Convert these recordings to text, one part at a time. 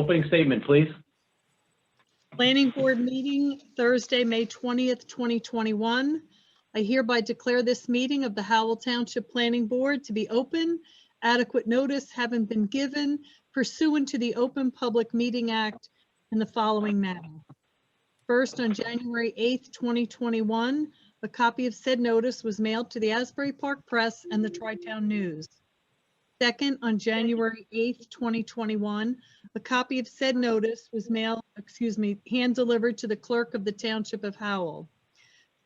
opening statement, please. Planning Board meeting Thursday, May 20th, 2021. I hereby declare this meeting of the Howell Township Planning Board to be open. Adequate notice having been given pursuant to the Open Public Meeting Act in the following manner. First, on January 8th, 2021, a copy of said notice was mailed to the Asbury Park Press and the Tri-Town News. Second, on January 8th, 2021, a copy of said notice was hand delivered to the clerk of the Township of Howell.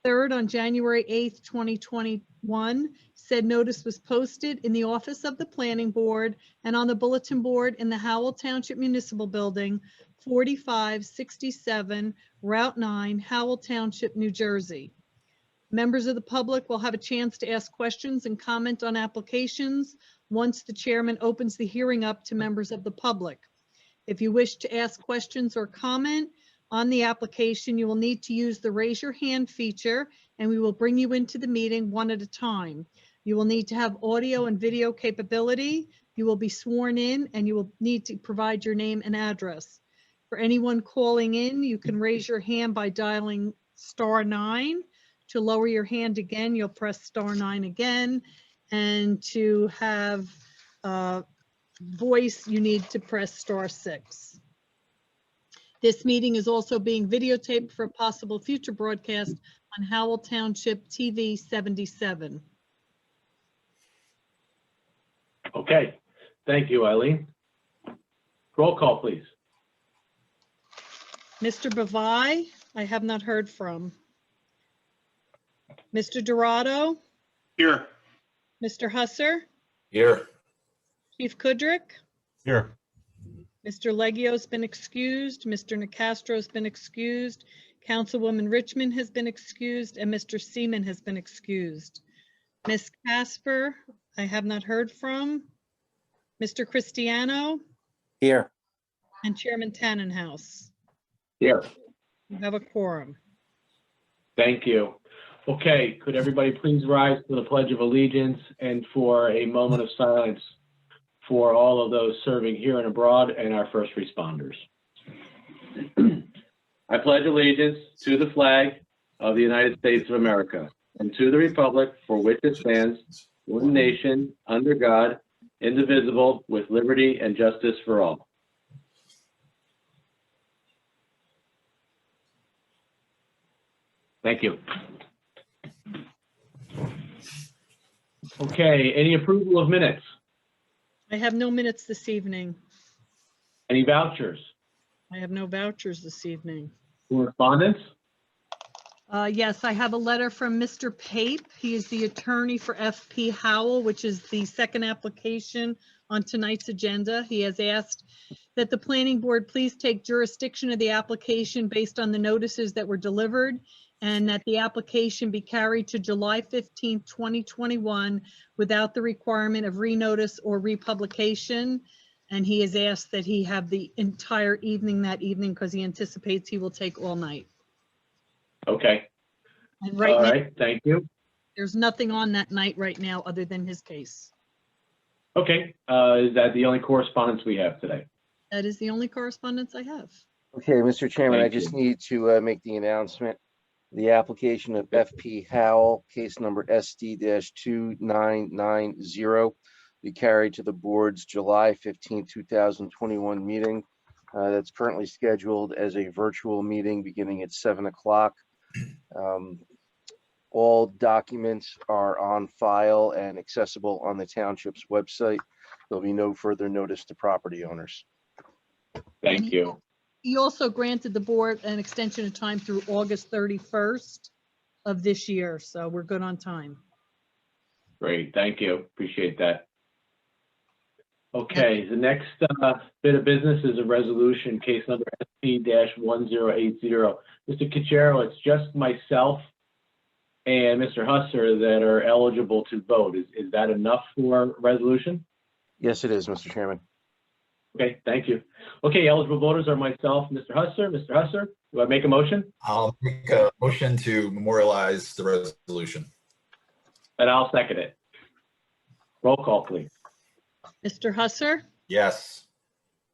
Third, on January 8th, 2021, said notice was posted in the office of the Planning Board and on the bulletin board in the Howell Township Municipal Building, 4567 Route 9, Howell Township, New Jersey. Members of the public will have a chance to ask questions and comment on applications once the chairman opens the hearing up to members of the public. If you wish to ask questions or comment on the application, you will need to use the raise your hand feature and we will bring you into the meeting one at a time. You will need to have audio and video capability. You will be sworn in and you will need to provide your name and address. For anyone calling in, you can raise your hand by dialing *9. To lower your hand again, you'll press *9 again. And to have voice, you need to press *6. This meeting is also being videotaped for a possible future broadcast on Howell Township TV 77. Okay, thank you, Eileen. Roll call, please. Mr. Bavai, I have not heard from. Mr. Dorado? Here. Mr. Husser? Here. Chief Kudrick? Here. Mr. Leggio's been excused. Mr. Nicastro's been excused. Councilwoman Richmond has been excused, and Mr. Seaman has been excused. Ms. Casper, I have not heard from. Mr. Cristiano? Here. And Chairman Tannenhouse. Here. You have a quorum. Thank you. Okay, could everybody please rise to the Pledge of Allegiance and for a moment of silence for all of those serving here and abroad and our first responders. I pledge allegiance to the flag of the United States of America and to the republic for which it stands, one nation, under God, indivisible, with liberty and justice for all. Thank you. Okay, any approval of minutes? I have no minutes this evening. Any vouchers? I have no vouchers this evening. Correspondence? Yes, I have a letter from Mr. Pape. He is the attorney for FP Howell, which is the second application on tonight's agenda. He has asked that the planning board please take jurisdiction of the application based on the notices that were delivered and that the application be carried to July 15, 2021 without the requirement of renotice or republication. And he has asked that he have the entire evening that evening because he anticipates he will take all night. Okay. And right All now, right, thank you. there's nothing on that night right now other than his case. Okay, is that the only correspondence we have today? That is the only correspondence I have. Okay, Mr. Chairman, I Thank just you. need to make the announcement. The application of FP Howell, case number SD-2990, be carried to the board's July 15, 2021 meeting. That's currently scheduled as a virtual meeting beginning at 7 o'clock. All documents are on file and accessible on the township's website. There'll be no further notice to property owners. Thank you. He also granted the board an extension of time through August 31st of this year, so we're good on time. Great, thank you. Appreciate that. Okay, the next bit of business is a resolution, case number SP-1080. Mr. Cachero, it's just myself and Mr. Husser that are eligible to vote. Is that enough for resolution? Yes, it is, Mr. Chairman. Okay, thank you. Okay, eligible voters are myself, Mr. Husser. Mr. Husser, do I make a motion? I'll make a motion to memorialize the resolution. And I'll second it. Roll call, please. Mr. Husser, Yes.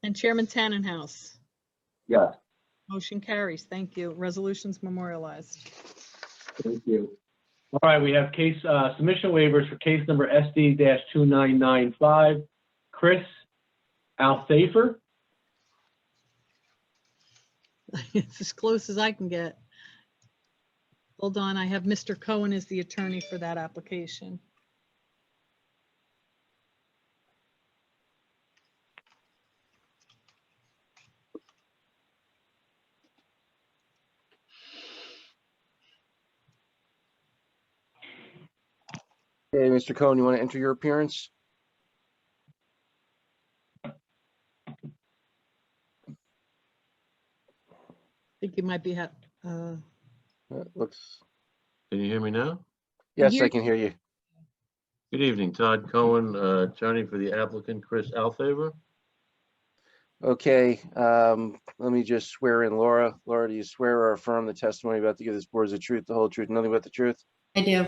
And Chairman Tannenhouse. Yes. Motion carries. Thank you. Resolutions memorialized. Thank you. All right, we have case, submission waivers for case number SD-2995. Chris Althafer. It's as close as I can get. Hold on, I have Mr. Cohen as the attorney for that application. Hey, Mr. Cohen, you want to enter your appearance? I think you might be, Looks, Can you hear me now? yes, hear I can hear you. Good evening, Todd Cohen, attorney for the applicant, Chris Althafer. Okay, let me just swear in Laura. Laura, do you swear or affirm the testimony about to give this board is the truth, the whole truth, and nothing but the truth? I do.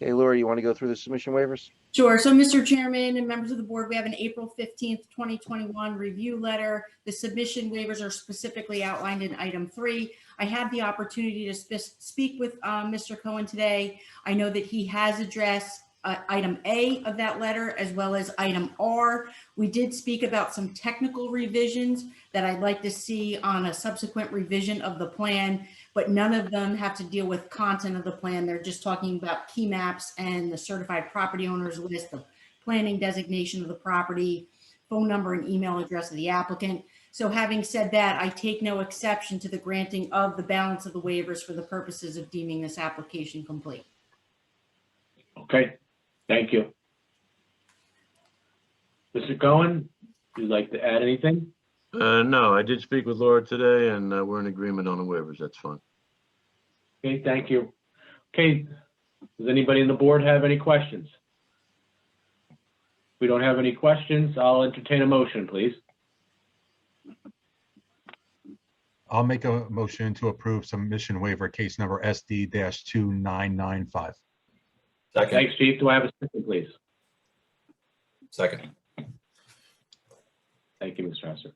Okay, Laura, you want to go through the submission waivers? Sure. So, Mr. Chairman and members of the board, we have an April 15th, 2021 review letter. The submission waivers are specifically outlined in item 3. I had the opportunity to speak with Mr. Cohen today. I know that he has addressed item A of that letter as well as item R. We did speak about some technical revisions that I'd like to see on a subsequent revision of the plan, but none of them have to deal with content of the plan. They're just talking about key maps and the certified property owners list, the planning designation of the property, phone number and email address of the applicant. So having said that, I take no exception to the granting of the balance of the waivers for the purposes of deeming this application complete. Okay, thank you. Mr. Cohen, would you like to add anything? No, I did speak with Laura today, and we're in agreement on the waivers. That's fine. Okay, thank you. Okay, does anybody on the board have any questions? If we don't have any questions, I'll entertain a motion, please. I'll make a motion to approve submission waiver case number SD-2995. Second, Thanks, Chief. Do I have a second, please? second, Thank you, Mr. Husser.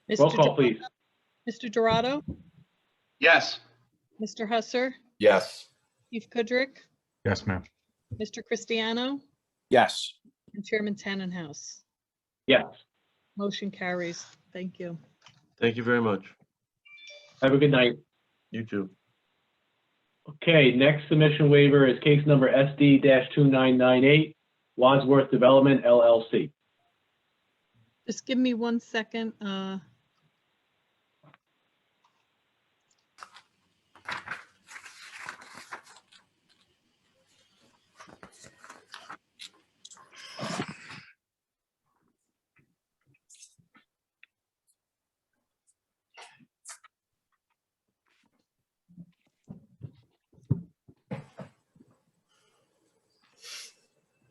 Mr. Roll call, please. Mr. Dorado, Yes. Mr. Husser, yes. Chief Kudrick, Yes, ma'am. Mr. Cristiano, Yes. and Chairman Tannenhouse. Yes. Motion carries. Thank you. Thank you very much. Have a good night. You too. Okay, next submission waiver is case number SD-2998, Wadsworth Development, LLC. Just give me 1 second.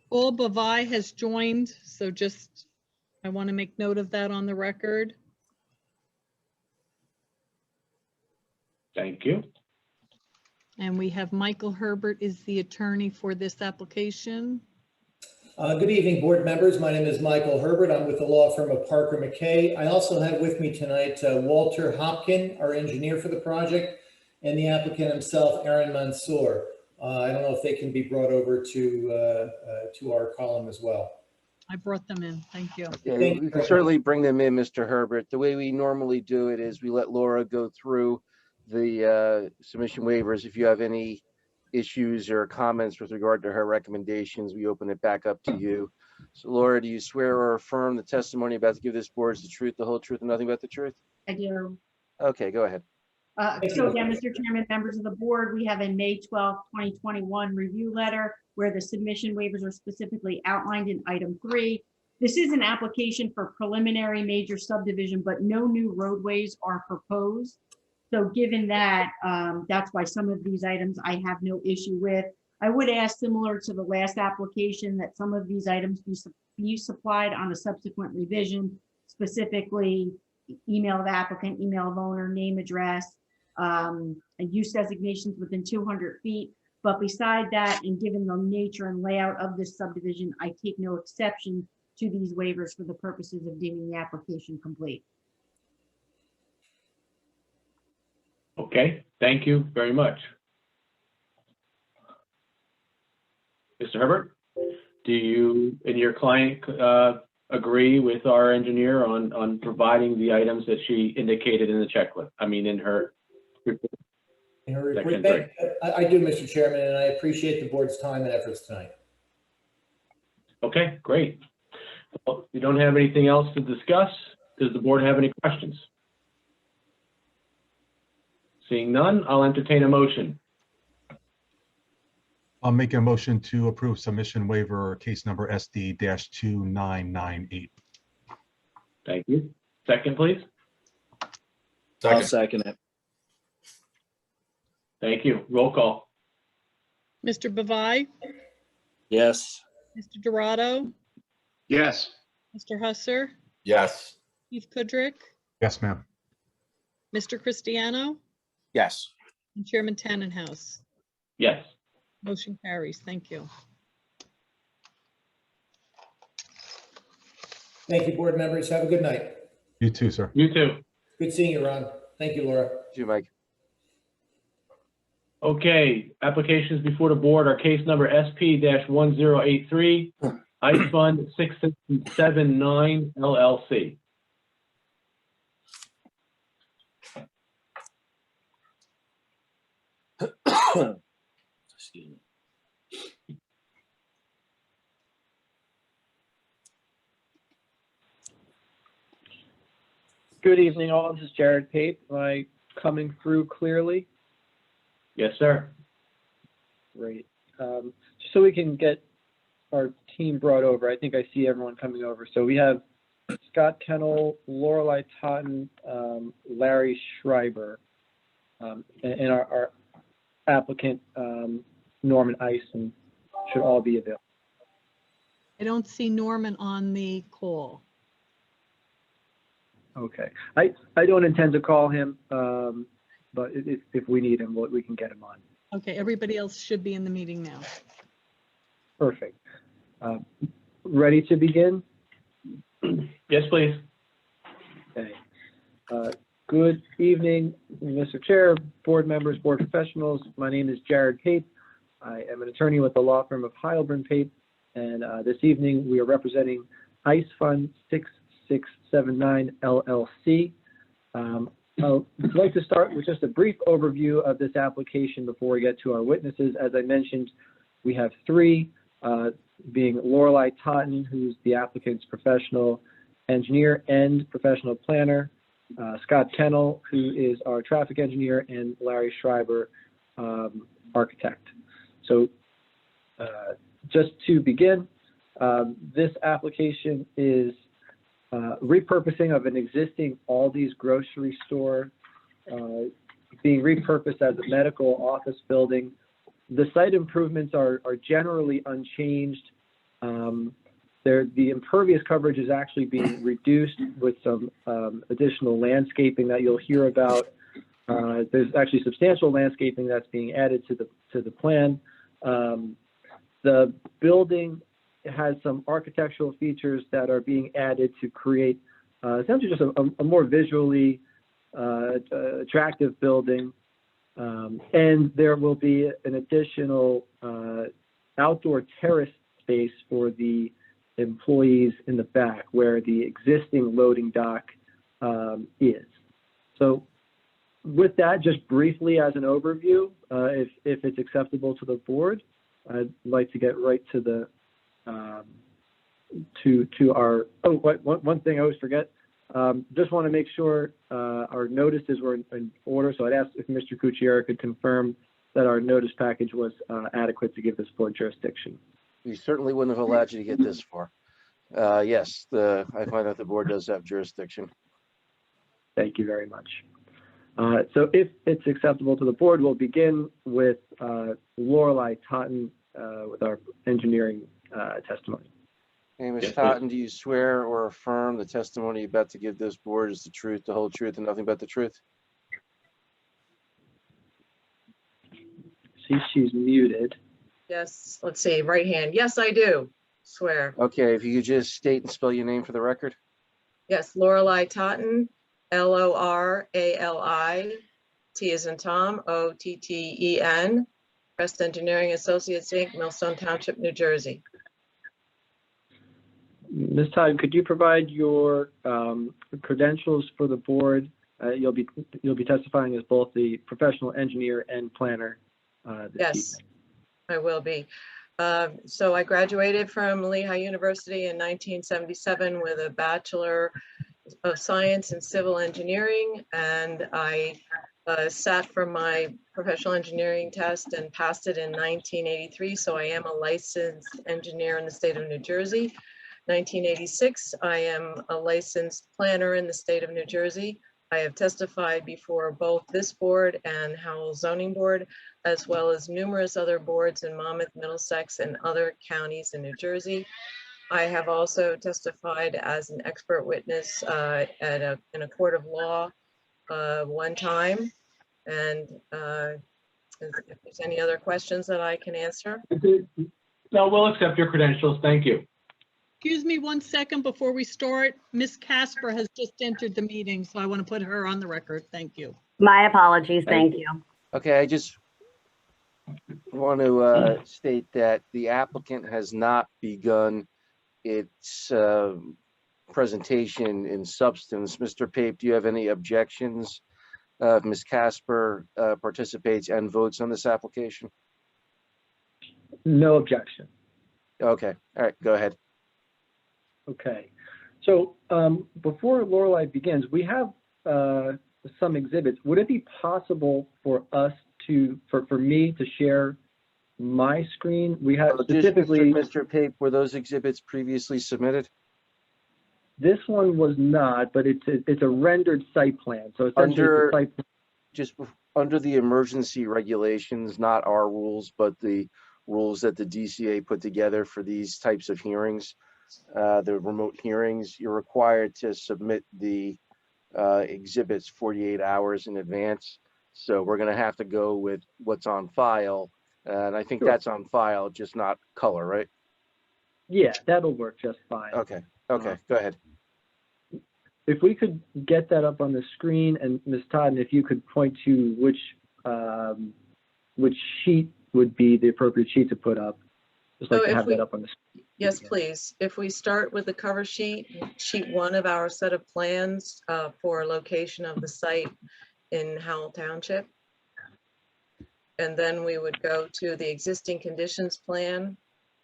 Paul Bavai has joined, so just, I want to make note of that on the record. Thank you. And we have Michael Herbert is the attorney for this application. Good evening, board members. My name is Michael Herbert. I'm with the law firm of Parker McKay. I also have with me tonight Walter Hopkin, our engineer for the project, and the applicant himself, Aaron Mansour. I don't know if they can be brought over to our column as well. I brought them in. Thank you. Yeah, Thank we you. can certainly bring them in, Mr. Herbert. The way we normally do it is we let Laura go through the submission waivers. If you have any issues or comments with regard to her recommendations, we open it back up to you. So Laura, do you swear or affirm the testimony about to give this board is the truth, the whole truth, and nothing but the truth? I do. Okay, go ahead. So again, Mr. Chairman, members of the board, we have a May 12th, 2021 review letter where the submission waivers are specifically outlined in item 3. This is an application for preliminary major subdivision, but no new roadways are proposed. So given that, that's why some of these items I have no issue with. I would ask, similar to the last application, that some of these items be supplied on a subsequent revision, specifically email of applicant, email of owner, name, address, use designations within 200 feet. But beside that, and given the nature and layout of this subdivision, I take no exception to these waivers for the purposes of deeming the application complete. Okay, thank you very much. Mr. Herbert, do you and your client agree with our engineer on providing the items that she indicated in the checklist? I mean, in her report? In her report. Section three. I do, Mr. Chairman, and I appreciate the board's time and efforts tonight. Okay, great. Well, if you don't have anything else to discuss, does the board have any questions? Seeing none, I'll entertain a motion. I'll make a motion to approve submission waiver case number SD-2998. Thank you. Second, please. I'll Second, second it. Thank you. Roll call. Mr. Bavai, Yes. Mr. Dorado, Yes. Mr. Husser, yes. Keith Kudrick, Yes, ma'am. Mr. Cristiano, Yes. and Chairman Tannenhouse. Yes. Motion carries. Thank you. Thank you, board members. Have a good night. You too, sir. You too. Good seeing you, Ron. Thank you, Laura. Thank you, Mike. Okay, applications before the board are case number SP-1083, Ice Fund 679 LLC. Excuse me. Good evening, all. This is Jared Pape. Am I coming through clearly? Yes, sir. Great. Just so we can get our team brought over, I think I see everyone coming over. So we have Scott Kennel, Lorelei Totten, Larry Schreiber, and our applicant, Norman Eisen, should all be available. I don't see Norman on the call. Okay. I don't intend to call him, but if we need him, we can get him on. Okay, everybody else should be in the meeting now. Perfect. Ready to begin? Yes, please. Okay. Good evening, Mr. Chair, board members, board professionals. My name is Jared Pape. I am an attorney with the law firm of Heilbrunn Pape, and this evening we are representing Ice Fund 6679 LLC. I'd like to start with just a brief overview of this application before we get to our witnesses. As I mentioned, we have three, being Lorelei Totten, who's the applicant's professional engineer and professional planner, Scott Kennel, who is our traffic engineer, and Larry Schreiber, architect. So just to begin, this application is repurposing of an existing Aldi's grocery store, being repurposed as a medical office building. The site improvements are generally unchanged. The impervious coverage is actually being reduced with some additional landscaping that you'll hear about. There's actually substantial landscaping that's being added to the plan. The building has some architectural features that are being added to create essentially just a more visually attractive building. And there will be an additional outdoor terrace space for the employees in the back where the existing loading dock is. So with that, just briefly as an overview, if it's acceptable to the board, I'd like to get right to the to our, one thing I always forget. Just want to make sure our notices were in order. So I'd ask if Mr. Cucchiera could confirm that our notice package was adequate to give this board jurisdiction. We certainly wouldn't have allowed you to get this far. Yes, I find out the board does have jurisdiction. Thank you very much. So if it's acceptable to the board, we'll begin with Lorelei Totten with our engineering testimony. Hey, Ms. Yes, Totten, do you swear or affirm the testimony you're about to give this board is the truth, the whole truth, and nothing but the truth? See, she's muted. Yes, let's see, right hand. Yes, I do. Swear. Okay, if you could just state and spell your name for the record. Yes, Lorelei Totten, Lorali, T as in Tom, Otten, Crest Engineering Associates, Inc., Millstone Township, New Jersey. Ms. Todd, could you provide your credentials for the board? You'll be testifying as both the professional engineer and planner this Yes, evening. I will be. So I graduated from Lehigh University in 1977 with a Bachelor of Science in Civil Engineering, and I sat for my professional engineering test and passed it in 1983. So I am a licensed engineer in the state of New Jersey. 1986, I am a licensed planner in the state of New Jersey. I have testified before both this board and Howell Zoning Board, as well as numerous other boards in Monmouth, Middlesex, and other counties in New Jersey. I have also testified as an expert witness in a court of law one time. And if there's any other questions that I can answer. No, we'll accept your credentials. Thank you. Excuse me 1 second before we start. Ms. Casper has just entered the meeting, so I want to put her on the record. Thank you. My apologies. Thank you. Okay, I just want to state that the applicant has not begun its presentation in substance. Mr. Pape, do you have any objections? Ms. Casper participates and votes on this application? No objection. Okay, all right, go ahead. Okay. So before Lorelei begins, we have some exhibits. Would it be possible for us to, for me to share my screen? We have specifically. Mr. Pape, were those exhibits previously submitted? This one was not, but it's a rendered site plan. So essentially, it's a site plan. Just under the emergency regulations, not our rules, but the rules that the DCA put together for these types of hearings, the remote hearings, you're required to submit the exhibits 48 hours in advance. So we're going to have to go with what's on file. And I think that's on file, just not color, right? Yeah, that'll work just fine. Okay. Okay, go ahead. If we could get that up on the screen, and Ms. Todd, if you could point to which sheet would be the appropriate sheet to put up. Just like to have that up on the screen. Yes, please. If we start with the cover sheet, sheet 1 of our set of plans for location of the site in Howell Township. And then we would go to the existing conditions plan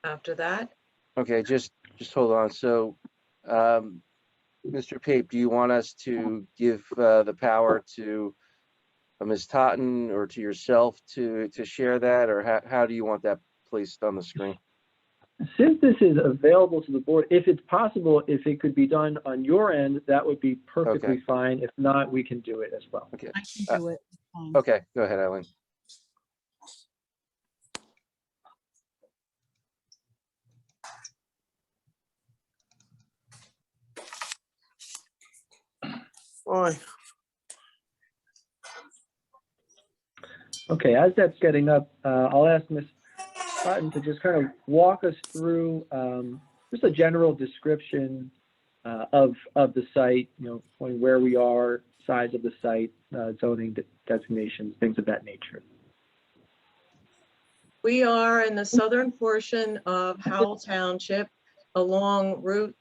after that. Okay, just hold on. So, Mr. Pape, do you want us to give the power to Ms. Totten or to yourself to share that, or how do you want that placed on the screen? Since this is available to the board, if it's possible, if it could be done on your end, that would be perfectly fine. If not, we can do it as well. Okay. I can do it. Okay, go ahead, Eileen. Boy. Okay, as that's getting up, I'll ask Ms. Totten to just kind of walk us through just a general description of the site, where we are, size of the site, zoning designations, things of that nature. We are in the southern portion of Howell Township along Route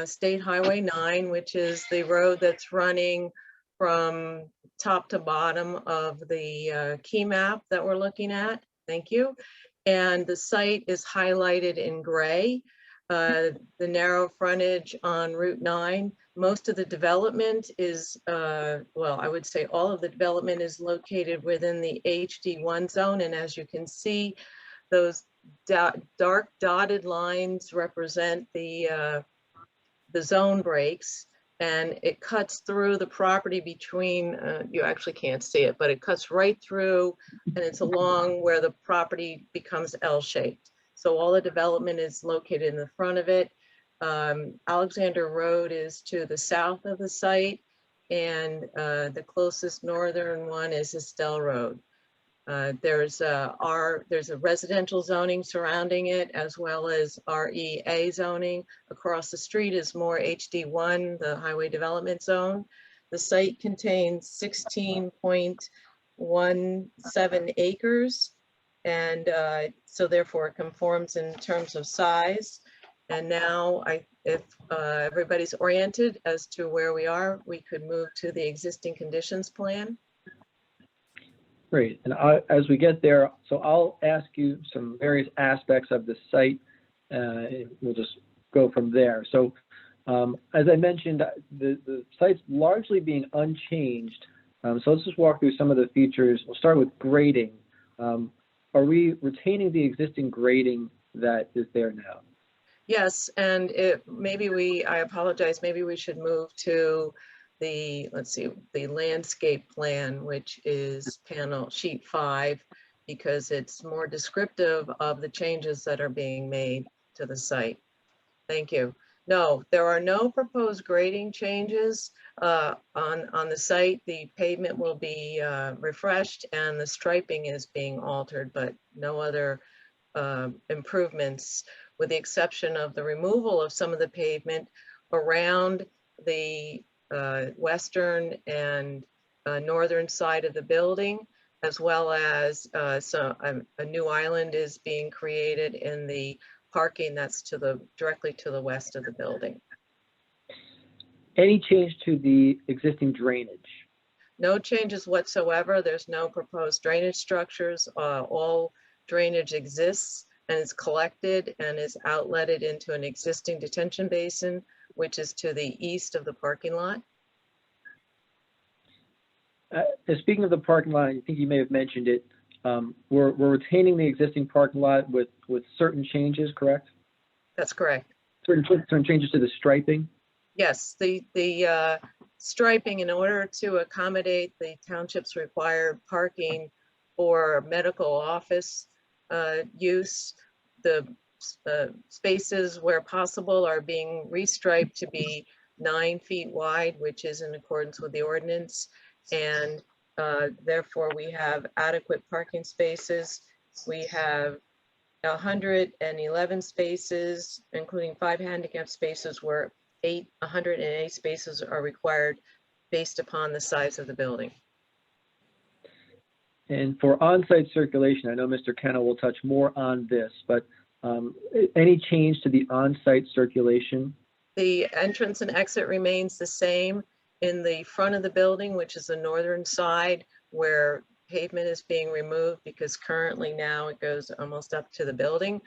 State Highway 9, which is the road that's running from top to bottom of the key map that we're looking at. Thank you. And the site is highlighted in gray. The narrow frontage on Route 9. Most of the development is, well, I would say all of the development is located within the HD1 zone. And as you can see, those dark dotted lines represent the zone breaks, and it cuts through the property between, you actually can't see it, but it cuts right through, and it's along where the property becomes L-shaped. So all the development is located in the front of it. Alexander Road is to the south of the site, and the closest northern one is Estelle Road. There's a residential zoning surrounding it, as well as REA zoning. Across the street is more HD1, the highway development zone. The site contains 16.17 acres. And so therefore it conforms in terms of size. And now if everybody's oriented as to where we are, we could move to the existing conditions plan. Great. And as we get there, so I'll ask you some various aspects of the site. We'll just go from there. So as I mentioned, the site's largely being unchanged. So let's just walk through some of the features. We'll start with grading. Are we retaining the existing grading that is there now? Yes, and I apologize, maybe we should move to the, let's see, the landscape plan, which is panel sheet 5, because it's more descriptive of the changes that are being made to the site. Thank you. No, there are no proposed grading changes on the site. The pavement will be refreshed and the striping is being altered, but no other improvements, with the exception of the removal of some of the pavement around the western and northern side of the building, as well as a new island is being created in the parking that's directly to the west of the building. Any change to the existing drainage? No changes whatsoever. There's no proposed drainage structures. All drainage exists and is collected and is outletted into an existing detention basin, which is to the east of the parking lot. Speaking of the parking lot, I think you may have mentioned it. We're retaining the existing parking lot with certain changes, correct? That's correct. Certain changes to the striping? Yes, the striping, in order to accommodate the township's required parking for medical office use, the spaces where possible are being restriped to be 9 feet wide, which is in accordance with the ordinance. And therefore we have adequate parking spaces. We have 111 spaces, including 5 handicap spaces, where 108 spaces are required based upon the size of the building. And for on-site circulation, I know Mr. Kennel will touch more on this, but any change to the on-site circulation? The entrance and exit remains the same in the front of the building, which is the northern side, where pavement is being removed, because currently now it goes almost up to the building,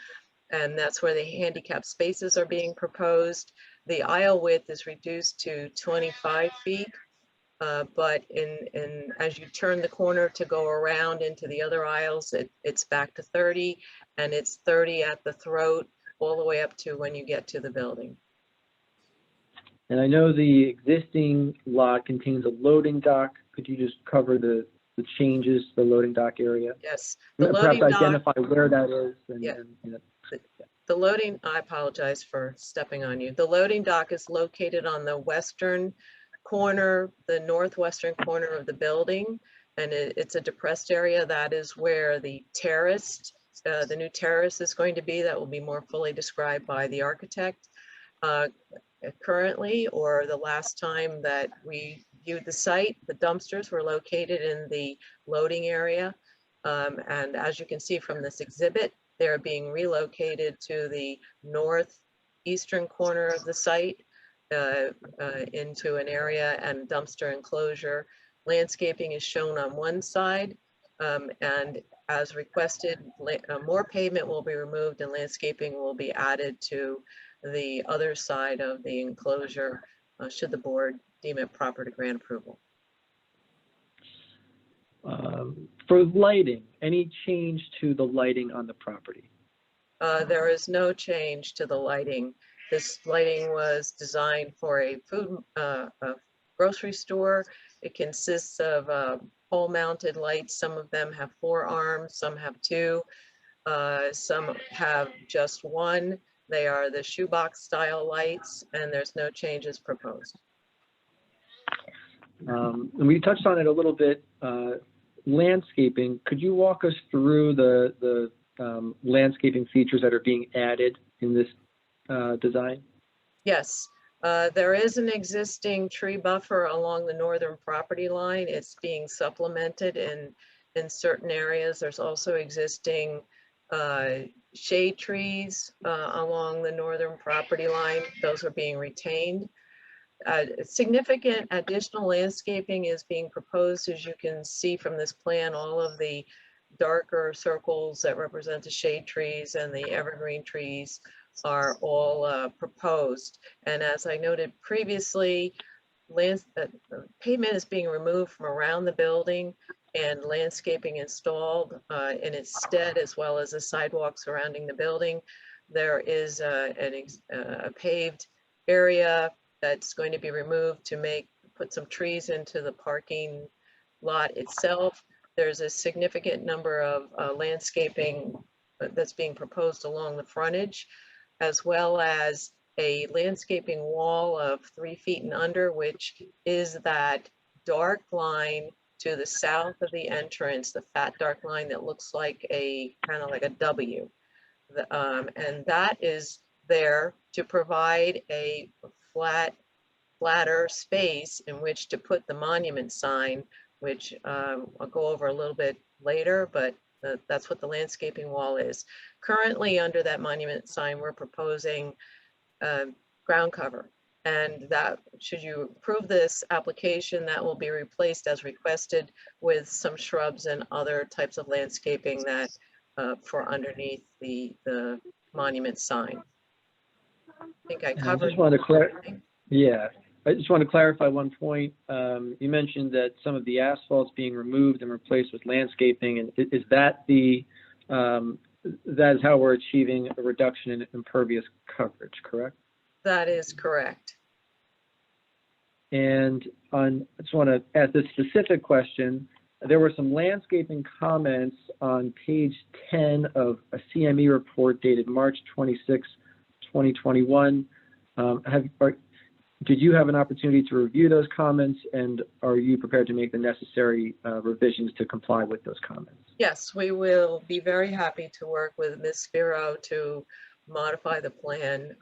and that's where the handicap spaces are being proposed. The aisle width is reduced to 25 feet, but as you turn the corner to go around into the other aisles, it's back to 30, and it's 30 at the throat all the way up to when you get to the building. And I know the existing lot contains a loading dock. Could you just cover the changes to the loading dock area? Yes. Perhaps identify where that is. The loading, I apologize for stepping on you. The loading dock is located on the western corner, the northwestern corner of the building, and it's a depressed area. That is where the terrace, the new terrace is going to be. That will be more fully described by the architect. Currently, or the last time that we viewed the site, the dumpsters were located in the loading area. And as you can see from this exhibit, they're being relocated to the northeastern corner of the site into an area and dumpster enclosure. Landscaping is shown on one side, and as requested, more pavement will be removed and landscaping will be added to the other side of the enclosure, should the board deem it proper to grant approval. For lighting, any change to the lighting on the property? There is no change to the lighting. This lighting was designed for a grocery store. It consists of pole-mounted lights. Some of them have 4 arms, some have 2, some have just 1. They are the shoebox style lights, and there's no changes proposed. And we touched on it a little bit. landscaping, could you walk us through the landscaping features that are being added in this design? Yes, there is an existing tree buffer along the northern property line. It's being supplemented in certain areas. There's also existing shade trees along the northern property line. Those are being retained. Significant additional landscaping is being proposed. As you can see from this plan, all of the darker circles that represent the shade trees and the evergreen trees are all proposed. And as I noted previously, pavement is being removed from around the building and landscaping installed in its stead, as well as a sidewalk surrounding the building. There is a paved area that's going to be removed to put some trees into the parking lot itself. There's a significant number of landscaping that's being proposed along the frontage, as well as a landscaping wall of 3 feet and under, which is that dark line to the south of the entrance, the fat dark line that looks like a kind of like a W. And that is there to provide a flatter space in which to put the monument sign, which I'll go over a little bit later, but that's what the landscaping wall is. Currently, under that monument sign, we're proposing ground cover. And that, should you approve this application, that will be replaced as requested with some shrubs and other types of landscaping that for underneath the monument sign. I think I covered. I just want to clarify one point. You mentioned that some of the asphalt's being removed and replaced with landscaping, and is that that is how we're achieving a reduction in impervious coverage, correct? That is correct. And I just want to ask this specific question. There were some landscaping comments on page 10 of a CME report dated March 26, 2021. Did you have an opportunity to review those comments, and are you prepared to make the necessary revisions to comply with those comments? Yes, we will be very happy to work with Ms. Spiro to modify the plan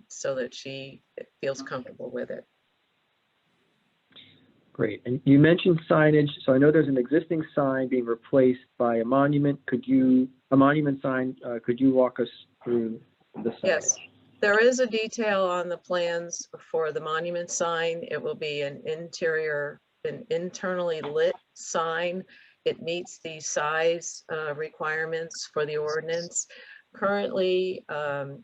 so that she feels comfortable with it. Great. And you mentioned signage. So I know there's an existing sign being replaced by a monument. A monument sign, could you walk us through the signage? Yes, there is a detail on the plans for the monument sign. It will be an internally lit sign. It meets the size requirements for the ordinance. Currently,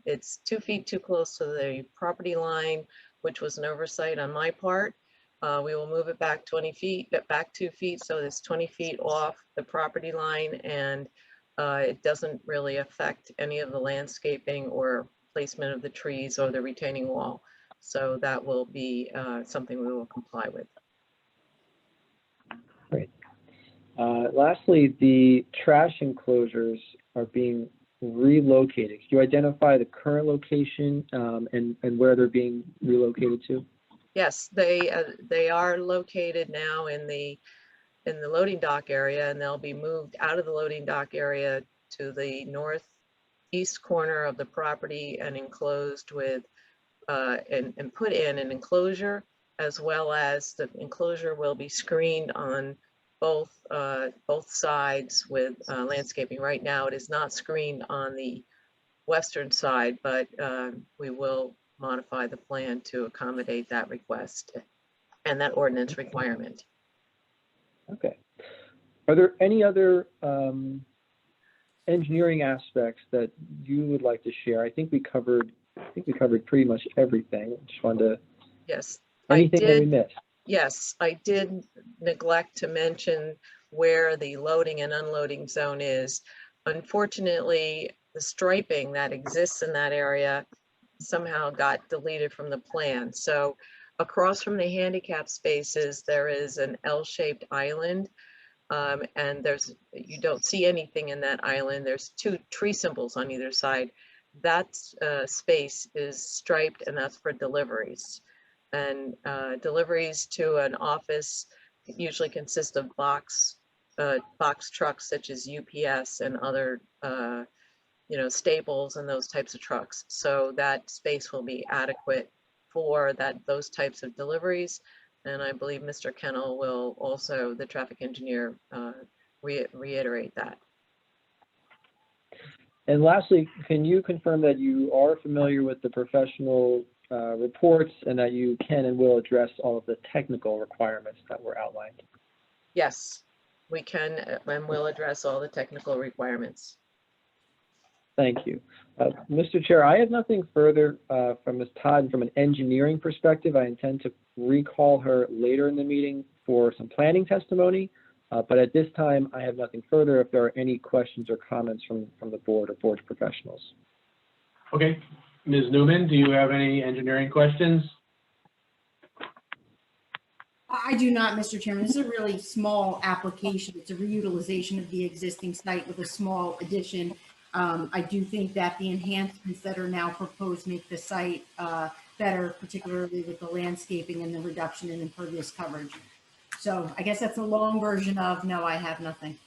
it's 2 feet too close to the property line, which was an oversight on my part. We will move it back 20 feet, back 2 feet, so it's 20 feet off the property line, and it doesn't really affect any of the landscaping or placement of the trees or the retaining wall. So that will be something we will comply with. Great. Lastly, the trash enclosures are being relocated. Could you identify the current location and where they're being relocated to? Yes, they are located now in the loading dock area, and they'll be moved out of the loading dock area to the northeast corner of the property and enclosed with and put in an enclosure, as well as the enclosure will be screened on both sides with landscaping. Right now, it is not screened on the western side, but we will modify the plan to accommodate that request and that ordinance requirement. Okay. Are there any other engineering aspects that you would like to share? I think we covered pretty much everything. Just wanted to. Yes. Anything that we missed? Yes, I did neglect to mention where the loading and unloading zone is. Unfortunately, the striping that exists in that area somehow got deleted from the plan. So across from the handicap spaces, there is an L-shaped island, and you don't see anything in that island. There's 2 tree symbols on either side. That space is striped, and that's for deliveries. And deliveries to an office usually consist of box box trucks such as UPS and other, Staples and those types of trucks. So that space will be adequate for those types of deliveries. And I believe Mr. Kennel will also, the traffic engineer, reiterate that. And lastly, can you confirm that you are familiar with the professional reports and that you can and will address all of the technical requirements that were outlined? Yes, we can and will address all the technical requirements. Thank you. Mr. Chair, I have nothing further from Ms. Todd. From an engineering perspective, I intend to recall her later in the meeting for some planning testimony. But at this time, I have nothing further if there are any questions or comments from the board or board professionals. Okay, Ms. Newman, do you have any engineering questions? I do not, Mr. Chairman. This is a really small application. It's a reutilization of the existing site with a small addition. I do think that the enhancements that are now proposed make the site better, particularly with the landscaping and the reduction in impervious coverage. So I guess that's a long version of no, I have nothing.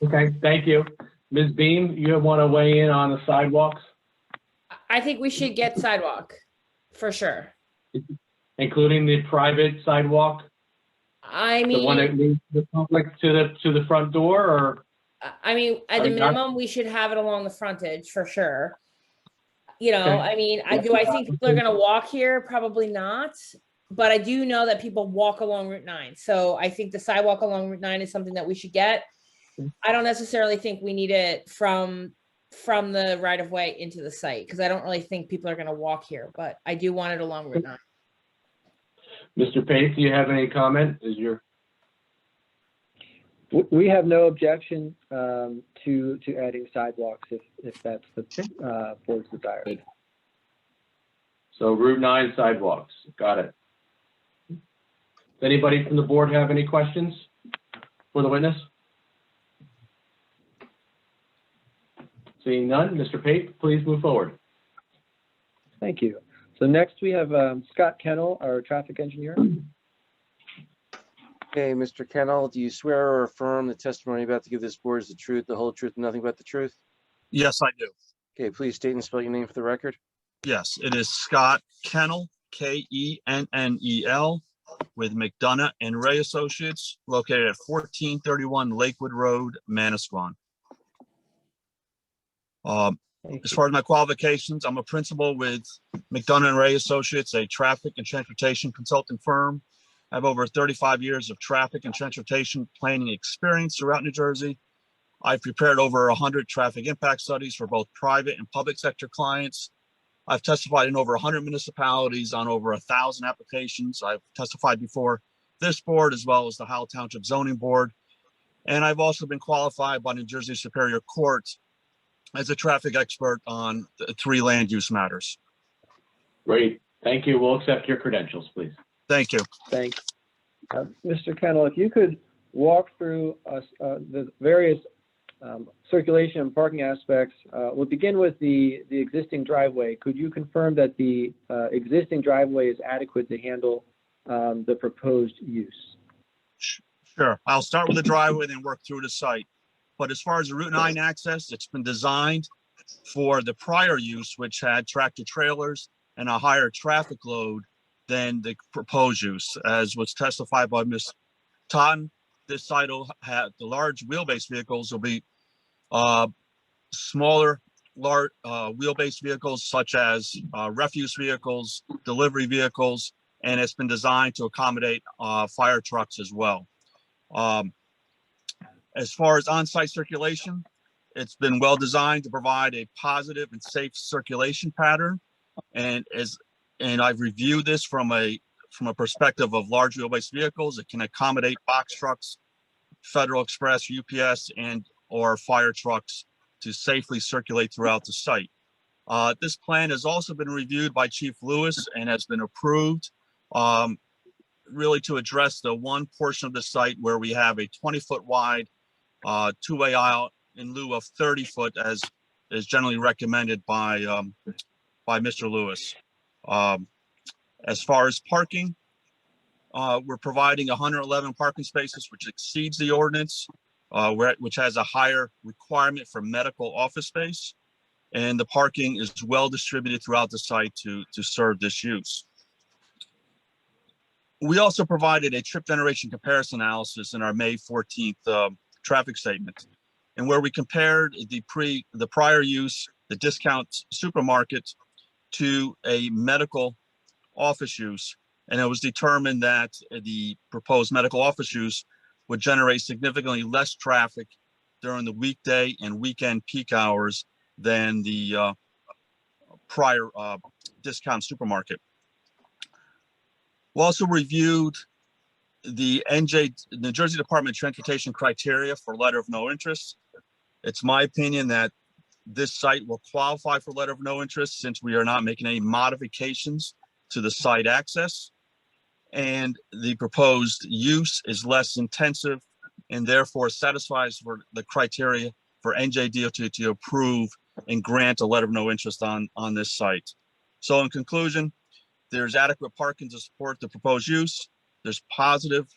Okay, thank you. Ms. Beam, you want to weigh in on the sidewalks? I think we should get sidewalk for sure. Including the private sidewalk? I The one that mean, leads the public to the front door, or? at the I mean, minimum, we should have it along the frontage for sure. You know, Okay. I mean, do I think people are gonna walk here? Probably not. But I do know that people walk along Route 9. So I think the sidewalk along Route 9 is something that we should get. I don't necessarily think we need it from the right of way into the site, because I don't really think people are gonna walk here, but I do want it along Route 9. Mr. Pace, do you have any comment? We have no objection to adding sidewalks if that's the board's desire. So Route 9 sidewalks, got it. Does anybody from the board have any questions for the witness? Seeing none, Mr. Pace, please move forward. Thank you. So next we have Scott Kennel, our traffic engineer. Okay, Mr. Kennel, do you swear or affirm the testimony you're about to give this board is the truth, the whole truth, and nothing but the truth? Yes, I do. Okay, please state and spell your name for the record. Yes, it is Scott Kennel, Kennel, with McDonough and Ray Associates, located at 1431 Lakewood Road, Manasquan. As far as my qualifications, I'm a principal with McDonough and Ray Associates, a traffic and transportation consulting firm. I have over 35 years of traffic and transportation planning experience throughout New Jersey. I've prepared over 100 traffic impact studies for both private and public sector clients. I've testified in over 100 municipalities on over 1,000 applications. I've testified before this board as well as the Howell Township Zoning Board. And I've also been qualified by New Jersey Superior Court as a traffic expert on the 3 land use matters. Great, thank you. We'll accept your credentials, please. Thank you. Thanks. Mr. Kennel, if you could walk through the various circulation and parking aspects. We'll begin with the existing driveway. Could you confirm that the existing driveway is adequate to handle the proposed use? Sure. I'll start with the driveway, then work through the site. But as far as the Route 9 access, it's been designed for the prior use, which had tractor trailers and a higher traffic load than the proposed use. As was testified by Ms. Totten, this site will have the large wheelbase vehicles will be smaller wheelbase vehicles such as refuse vehicles, delivery vehicles, and it's been designed to accommodate fire trucks as well. As far as on-site circulation, it's been well designed to provide a positive and safe circulation pattern. And I've reviewed this from a perspective of large wheelbase vehicles. It can accommodate box trucks, Federal Express, UPS, and or fire trucks to safely circulate throughout the site. This plan has also been reviewed by Chief Lewis and has been approved, really to address the one portion of the site where we have a 20-foot wide two-way aisle in lieu of 30-foot as is generally recommended by Mr. Lewis. As far as parking, We're providing 111 parking spaces, which exceeds the ordinance, which has a higher requirement for medical office space. And the parking is well distributed throughout the site to serve this use. We also provided a trip generation comparison analysis in our May 14th traffic statement, and where we compared the prior use, the discount supermarket, to a medical office use. And it was determined that the proposed medical office use would generate significantly less traffic during the weekday and weekend peak hours than the prior discount supermarket. We also reviewed the New Jersey Department of Transportation criteria for letter of no interest. It's my opinion that this site will qualify for letter of no interest since we are not making any modifications to the site access, and the proposed use is less intensive and therefore satisfies for the criteria for NJDOT to approve and grant a letter of no interest on this site. So in conclusion, there's adequate parking to support the proposed use. There's positive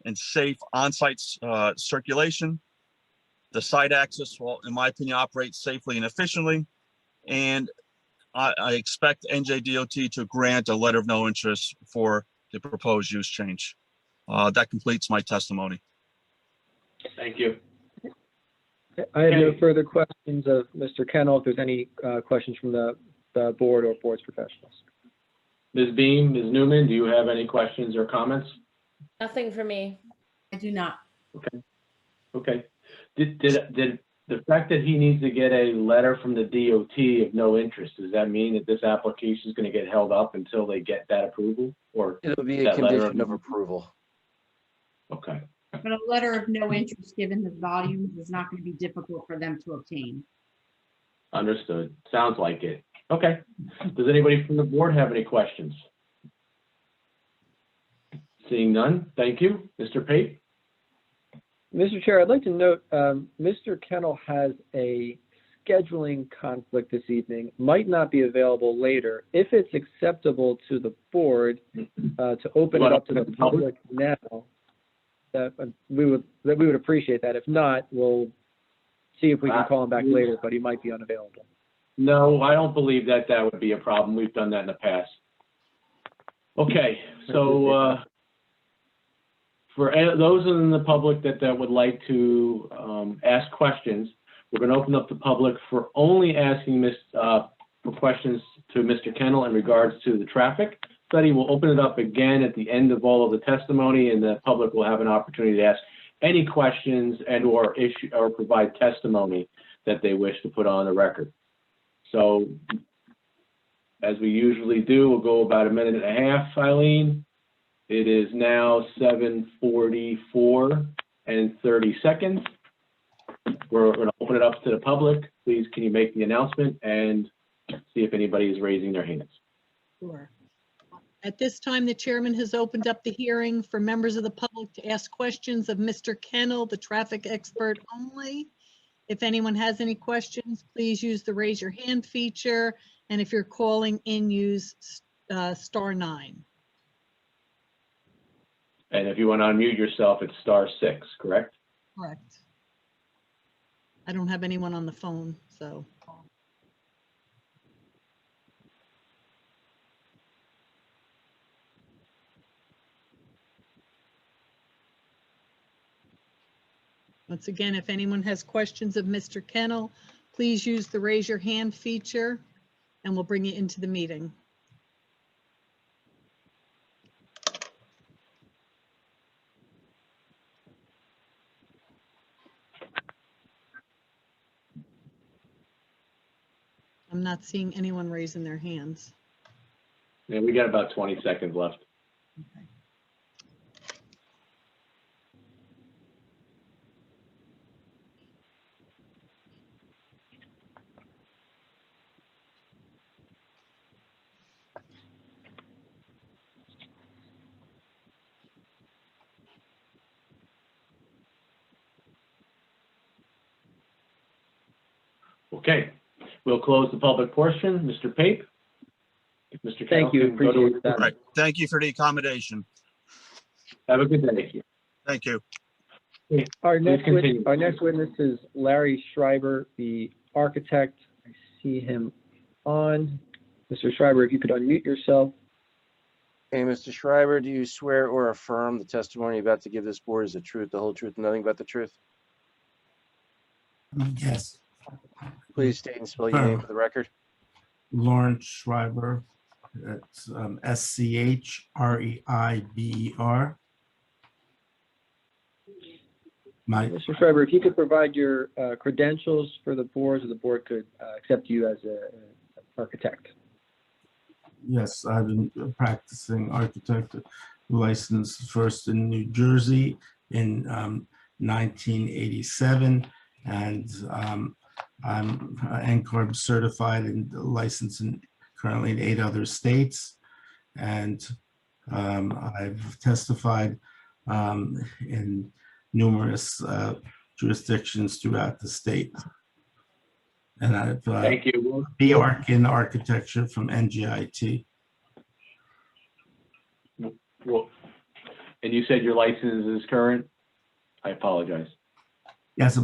and safe on-site circulation. The site access will, in my opinion, operate safely and efficiently. And I expect NJDOT to grant a letter of no interest for the proposed use change. That completes my testimony. Thank you. I have no further questions of Mr. Kennel. If there's any questions from the board or board's professionals. Ms. Beam, Ms. Newman, do you have any questions or comments? Nothing for me. I do not. Okay. Did the fact that he needs to get a letter from the DOT of no interest, does that mean that this application is going to get held up until they get that approval? Or It'll be a condition of approval. Okay. But a letter of no interest, given the volumes, is not going to be difficult for them to obtain. Understood. Sounds like it. Okay. Does anybody from the board have any questions? Seeing none, thank you. Mr. Pape? Mr. Chair, I'd like to note, Mr. Kennel has a scheduling conflict this evening, might not be available later. If it's acceptable to the board to open it up to the public now, we would appreciate that. If not, we'll see if we can call him back later, but he might be unavailable. No, I don't believe that would be a problem. We've done that in the past. Okay, so for those in the public that would like to ask questions, we're going to open up the public for only asking for questions to Mr. Kennel in regards to the traffic study. We'll open it up again at the end of all of the testimony, and the public will have an opportunity to ask any questions and or provide testimony that they wish to put on the record. So as we usually do, we'll go about a minute and a half, Eileen. It is now 7:44 and 30 seconds. We're going to open it up to the public. Please, can you make the announcement and see if anybody is raising their hands? Sure. At this time, the chairman has opened up the hearing for members of the public to ask questions of Mr. Kennel, the traffic expert only. If anyone has any questions, please use the raise your hand feature. And if you're calling in, use *9. And if you want to unmute yourself, it's *6, correct? Correct. I don't have anyone on the phone, so. Once again, if anyone has questions of Mr. Kennel, please use the raise your hand feature and we'll bring you into the meeting. I'm not seeing anyone raising their hands. Yeah, we got about 20 seconds left. Okay. Okay, we'll close the public portion. Mr. Pape? If Mr. Thank you, Kennel can go to- appreciate that. All right. Thank you for the accommodation. Have a good day. Thank you. Our next continue. witness is Larry Schreiber, the architect. I see him on. Mr. Schreiber, if you could unmute yourself. Hey, Mr. Schreiber, do you swear or affirm the testimony you're about to give this board is the truth, the whole truth, and nothing but the truth? Yes. Please state and spell your name for the record. Lawrence Schreiber. It's Schreiber. Mr. Schreiber, if you could provide your credentials for the board, so the board could accept you as an architect. Yes, I've been practicing architect, licensed first in New Jersey in 1987, and I'm NCARB certified and licensed currently in 8 other states, and I've testified in numerous jurisdictions throughout the state. And I've Thank you. BArch in architecture from NGIT. Well, and you said your license is current? I apologize. Yes,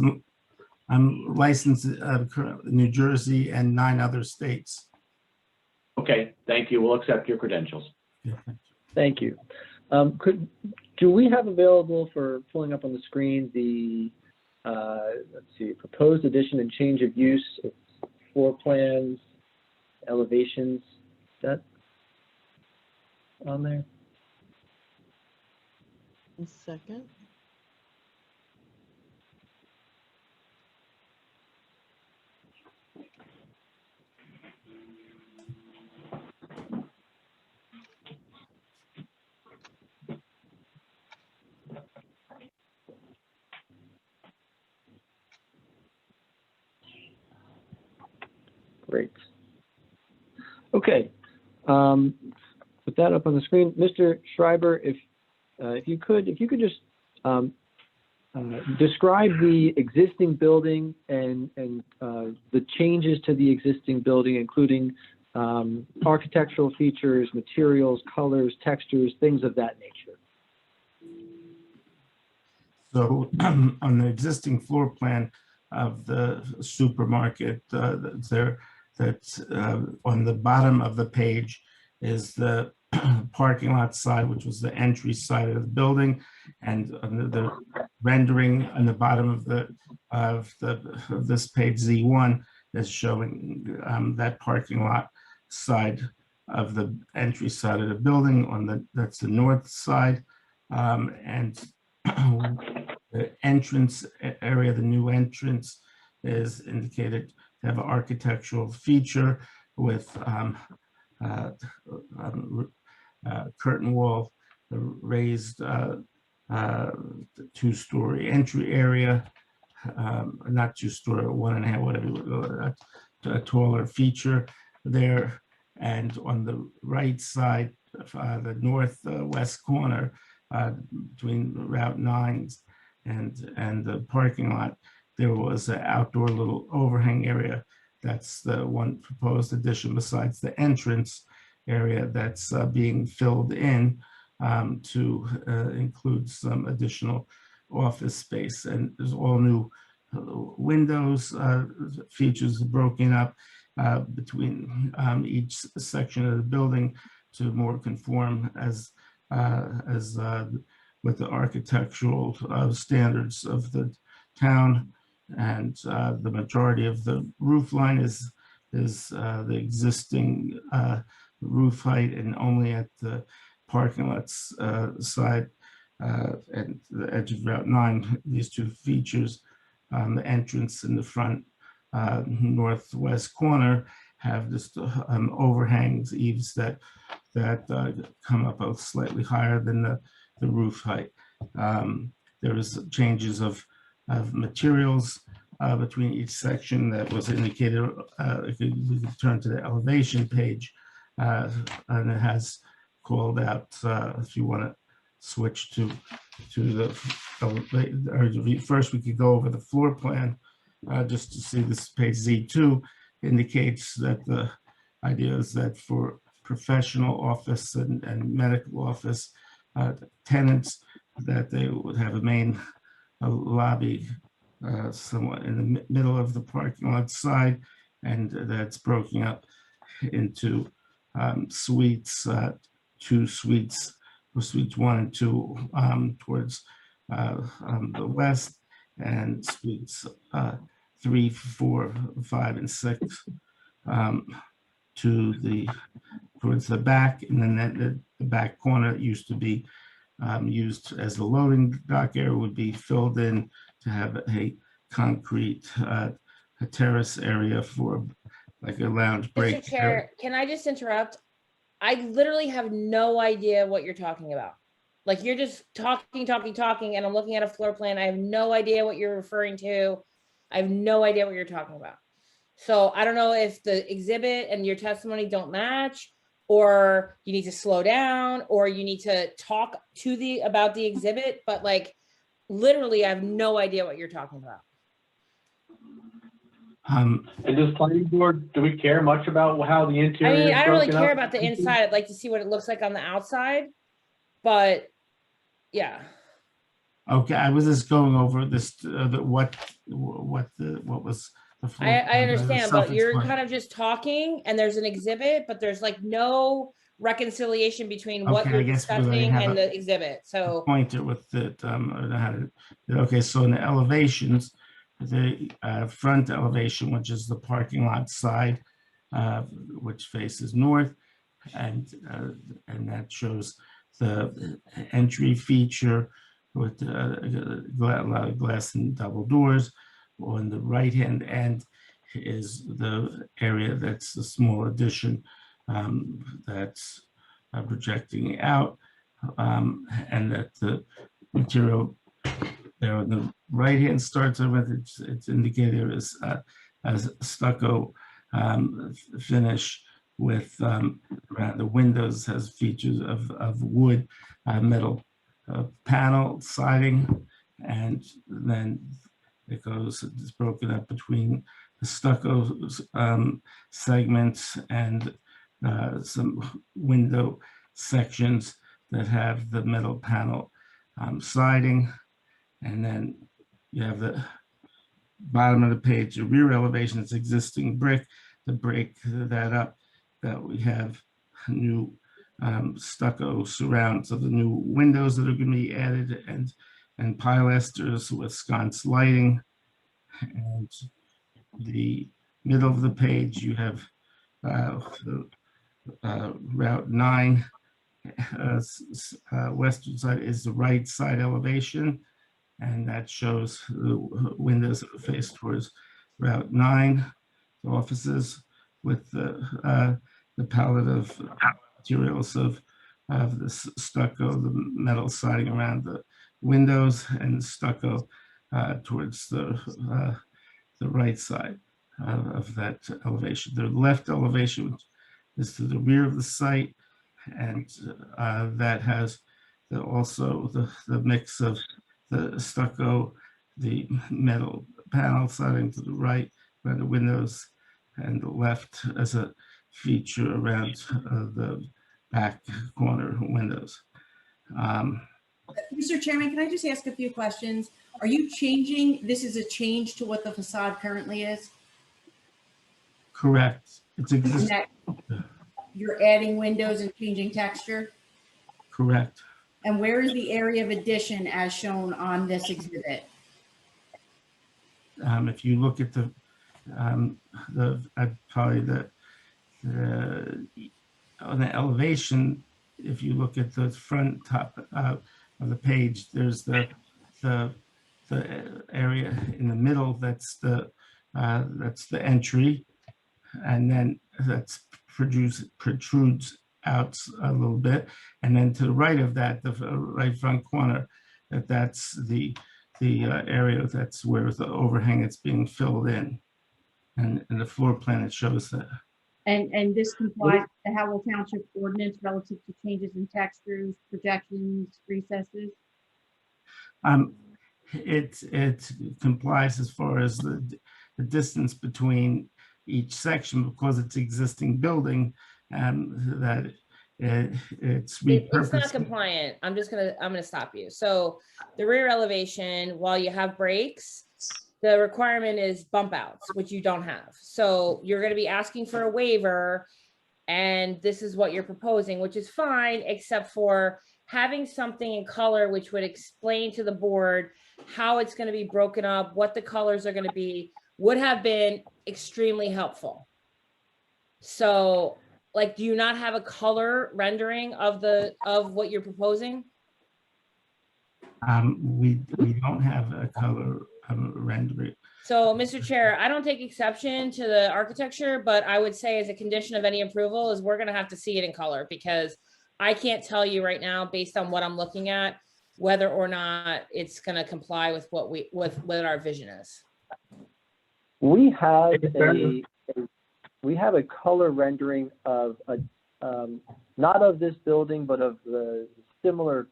I'm licensed in New Jersey and 9 other states. Okay, thank you. We'll accept your credentials. Thank you. Do we have available for pulling up on the screen the let's see, proposed addition and change of use, floor plans, elevations? Is that on there? 1 second. Great. Okay. Put that up on the screen. Mr. Schreiber, if you could just describe the existing building and the changes to the existing building, including architectural features, materials, colors, textures, things of that nature. So on the existing floor plan of the supermarket, that's on the bottom of the page is the parking lot side, which was the entry side of the building, and the rendering on the bottom of this page Z1 is showing that parking lot side of the entry side of the building. That's the north side, and the entrance area, the new entrance, is indicated to have an architectural feature with curtain wall, raised 2-story entry area, not 2-story, 1.5, whatever, a taller feature there. And on the right side, the northwest corner, between Route 9 and the parking lot, there was an outdoor little overhang area. That's the one proposed addition besides the entrance area that's being filled in to include some additional office space. And there's all new windows, features broken up between each section of the building to more conform as with the architectural standards of the town. And the majority of the roof line is the existing roof height, and only at the parking lots side and the edge of Route 9, these 2 features, the entrance in the front northwest corner, have just overhangs, eaves that come up slightly higher than the roof height. There is changes of materials between each section that was indicated. If we could turn to the elevation page, and it has called out, if you want to switch to the, or first we could go over the floor plan, just to see this page Z2 indicates that the idea is that for professional office and medical office tenants, that they would have a main lobby somewhat in the middle of the parking lot side, and that's broken up into suites, 2 suites, or suites 1 and 2 towards the west, and suites 3, 4, 5, and 6 towards the back, and then the back corner used to be used as a loading dock area, would be filled in to have a concrete a terrace area for like a lounge break. Mr. Chair, can I just interrupt? I literally have no idea what you're talking about. Like, you're just talking, and I'm looking at a floor plan. I have no idea what you're referring to. I have no idea what you're talking about. So I don't know if the exhibit and your testimony don't match, or you need to slow down, or you need to talk to about the exhibit, but like, literally, I have no idea what you're talking about. And does planning board, do we care much about how the interior I mean, is I don't really broken care up? about the inside. I'd like to see what it looks like on the outside, but yeah. Okay, I was just going over this, what was the floor I plan, understand, but you're self-explanatory. kind of just talking, and there's an exhibit, but there's like no reconciliation between what Okay, you're I guess because I discussing have and a the exhibit. So pointer with it, I don't know how to, okay, so in the elevations, the front elevation, which is the parking lot side, which faces north, and that shows the entry feature with glass and double doors. On the right-hand end is the area that's the small addition that's projecting out, and that the material there on the right-hand starts with, it's indicated as stucco finish with around the windows, has features of wood, metal panel siding, and then it goes, it's broken up between the stucco segments and some window sections that have the metal panel siding. And then you have the bottom of the page, the rear elevation is existing brick. To break that up, that we have new stucco surrounds of the new windows that are going to be added, and pilasters with sconce lighting. And the middle of the page, you have Route 9, western side is the right side elevation, and that shows the windows that face towards Route 9 offices with the palette of materials of the stucco, the metal siding around the windows, and stucco towards the right side of that elevation. The left elevation is to the rear of the site, and that has also the mix of the stucco, the metal panel siding to the right, around the windows, and the left as a feature around the back corner windows. Mr. Chairman, can I just ask a few questions? Are you changing, this is a change to what the facade currently is? Correct. It's And existing. that you're adding windows and changing texture? Correct. And where is the area of addition as shown on this exhibit? If you look at probably on the elevation, if you look at the front top of the page, there's the area in the middle that's the entry, and then that's protrudes out a little bit, and then to the right of that, the right front corner, that's the area that's where the overhang is being filled in, and in the floor plan it shows that. And this complies with the Howell Township ordinance relative to changes in textures, projections, recesses? It complies as far as the distance between each section, because it's existing building, that It's It's not repurposed. compliant. I'm gonna stop you. So the rear elevation, while you have brakes, the requirement is bump outs, which you don't have. So you're gonna be asking for a waiver, and this is what you're proposing, which is fine, except for having something in color which would explain to the board how it's gonna be broken up, what the colors are gonna be, would have been extremely helpful. So, like, do you not have a color rendering of what you're proposing? We don't have a color rendering. So, Mr. Chair, I don't take exception to the architecture, but I would say as a condition of any approval is we're gonna have to see it in color, because I can't tell you right now, based on what I'm looking at, whether or not it's gonna comply with what our vision is. We have we have a color rendering of not of this building, but of the similar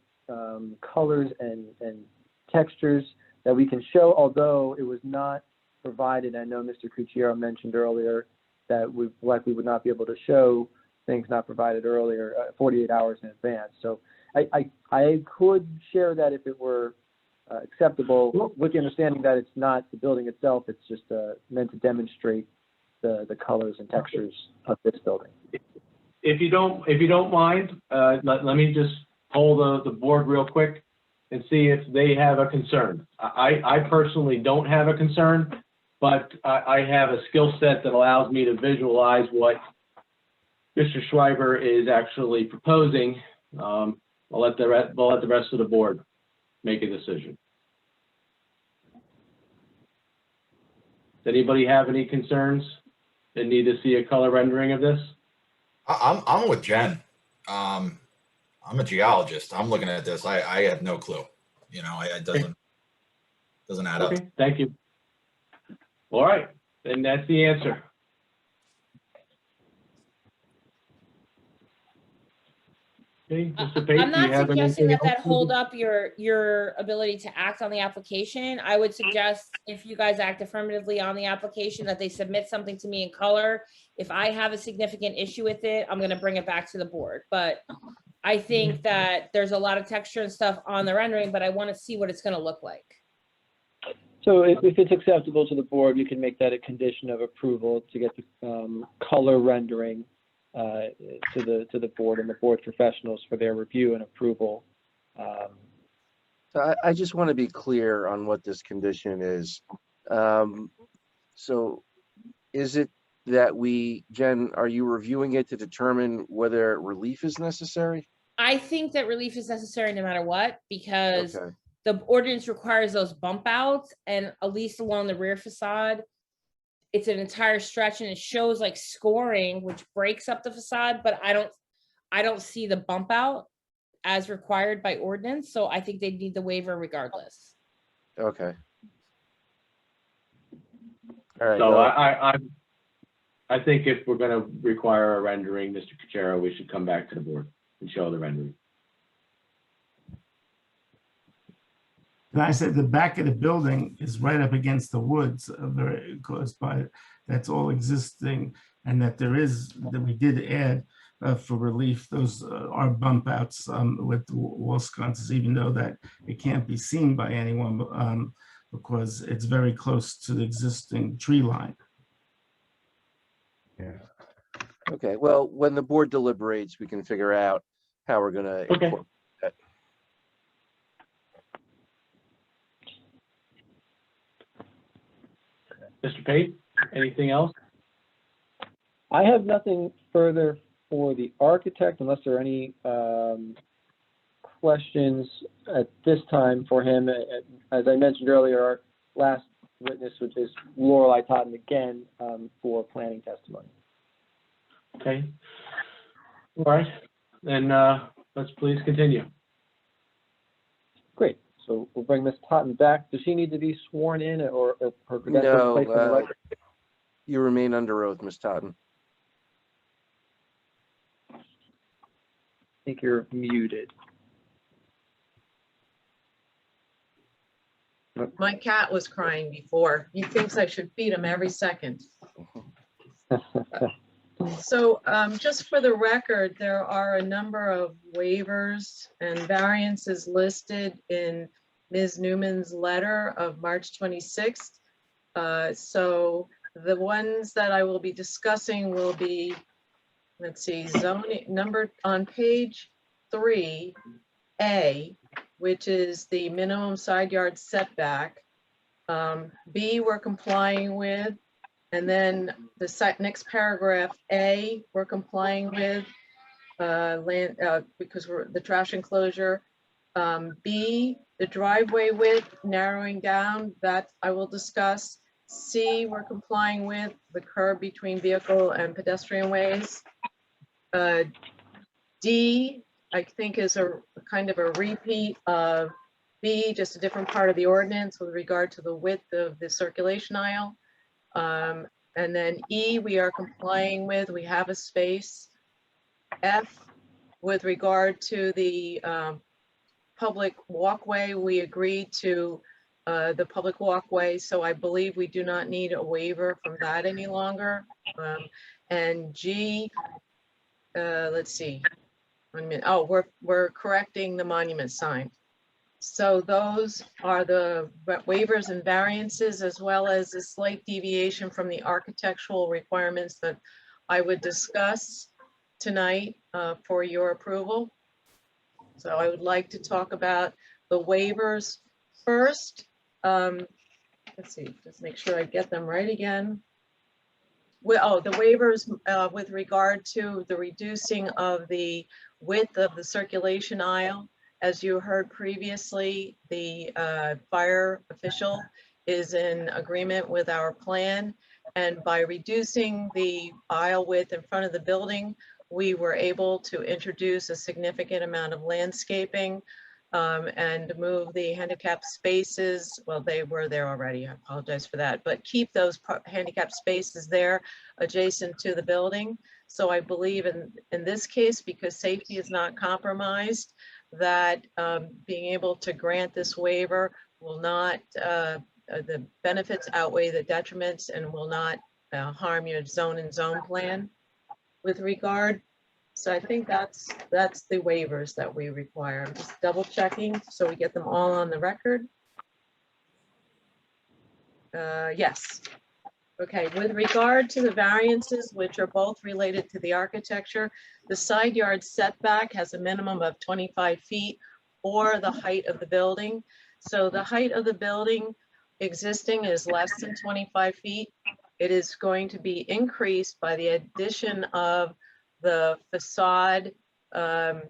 colors and textures that we can show, although it was not provided. I know Mr. Cucchiaro mentioned earlier that we likely would not be able to show things not provided earlier, 48 hours in advance. So I could share that if it were acceptable, with the understanding that it's not the building itself, it's just meant to demonstrate the colors and textures of this building. If you don't mind, let me just poll the board real quick and see if they have a concern. I personally don't have a concern, but I have a skill set that allows me to visualize what Mr. Schreiber is actually proposing. I'll let the rest of the board make a decision. Does anybody have any concerns and need to see a color rendering of this? I'm with Jen. I'm a geologist. I'm looking at this. I have no clue. You know, it doesn't add up. Okay, thank you. All right, then that's the answer. Okay, Mr. Pate, I'm do you not have suggesting anything that else? hold up your ability to act on the application. I would suggest if you guys act affirmatively on the application, that they submit something to me in color. If I have a significant issue with it, I'm gonna bring it back to the board. But I think that there's a lot of texture and stuff on the rendering, but I want to see what it's gonna look like. So if it's acceptable to the board, you can make that a condition of approval to get the color rendering to the board and the board professionals for their review and approval. So I just want to be clear on what this condition is. So is it that Jen, are you reviewing it to determine whether relief is necessary? I think that relief is necessary no matter what, because Okay. the ordinance requires those bump outs, and at least along the rear facade, it's an entire stretch and it shows like scoring, which breaks up the facade, but I don't see the bump out as required by ordinance. So I think they need the waiver regardless. Okay. All right. So well, I think if we're gonna require a rendering, Mr. Cucchiaro, we should come back to the board and show the rendering. And I said the back of the building is right up against the woods, very close by. That's all existing, and that we did add for relief. Those are bump outs with wall sconces, even though that it can't be seen by anyone because it's very close to the existing tree line. Yeah. Okay. Well, when the board deliberates, we can figure out how we're going to incorporate that. Mr. Pate, anything else? I have nothing further for the architect unless there are any questions at this time for him. As I mentioned earlier, our last witness, which is Lorelei Totten again for planning testimony. Okay. All right, then let's please continue. Great. So we'll bring Ms. Totten back. Does she need to be sworn in or her credentials placed on the No, record? you remain under oath, Ms. Totten. I think you're muted. My cat was crying before. He thinks I should feed him every second. So just for the record, there are a number of waivers and variances listed in Ms. Newman's letter of March 26th. So the ones that I will be discussing will be, let's see, zoning numbered on page 3A, which is the minimum side yard setback. B, we're complying with. And then the next paragraph, A, we're complying with land because we're the trash enclosure. B, the driveway width narrowing down, that I will discuss. C, we're complying with the curb between vehicle and pedestrian ways. D, I think is a kind of a repeat of B, just a different part of the ordinance with regard to the width of the circulation aisle. And then E, we are complying with, we have a space. F, with regard to the public walkway, we agreed to the public walkway, so I believe we do not need a waiver from that any longer. And G, let's see, 1 minute. Oh, we're correcting the monument sign. So those are the waivers and variances, as well as a slight deviation from the architectural requirements that I would discuss tonight for your approval. So I would like to talk about the waivers first. Let's see, just make sure I get them right again. Well, the waivers with regard to the reducing of the width of the circulation aisle. As you heard previously, the fire official is in agreement with our plan. And by reducing the aisle width in front of the building, we were able to introduce a significant amount of landscaping and move the handicap spaces. Well, they were there already, I apologize for that, but keep those handicap spaces there adjacent to the building. So I believe in this case, because safety is not compromised, that being able to grant this waiver will not, the benefits outweigh the detriments and will not harm your zone and zone plan with regard. So I think that's the waivers that we require. I'm just double checking so we get them all on the record. Yes. Okay, with regard to the variances, which are both related to the architecture, the side yard setback has a minimum of 25 feet or the height of the building. So the height of the building existing is less than 25 feet. It is going to be increased by the addition of the facade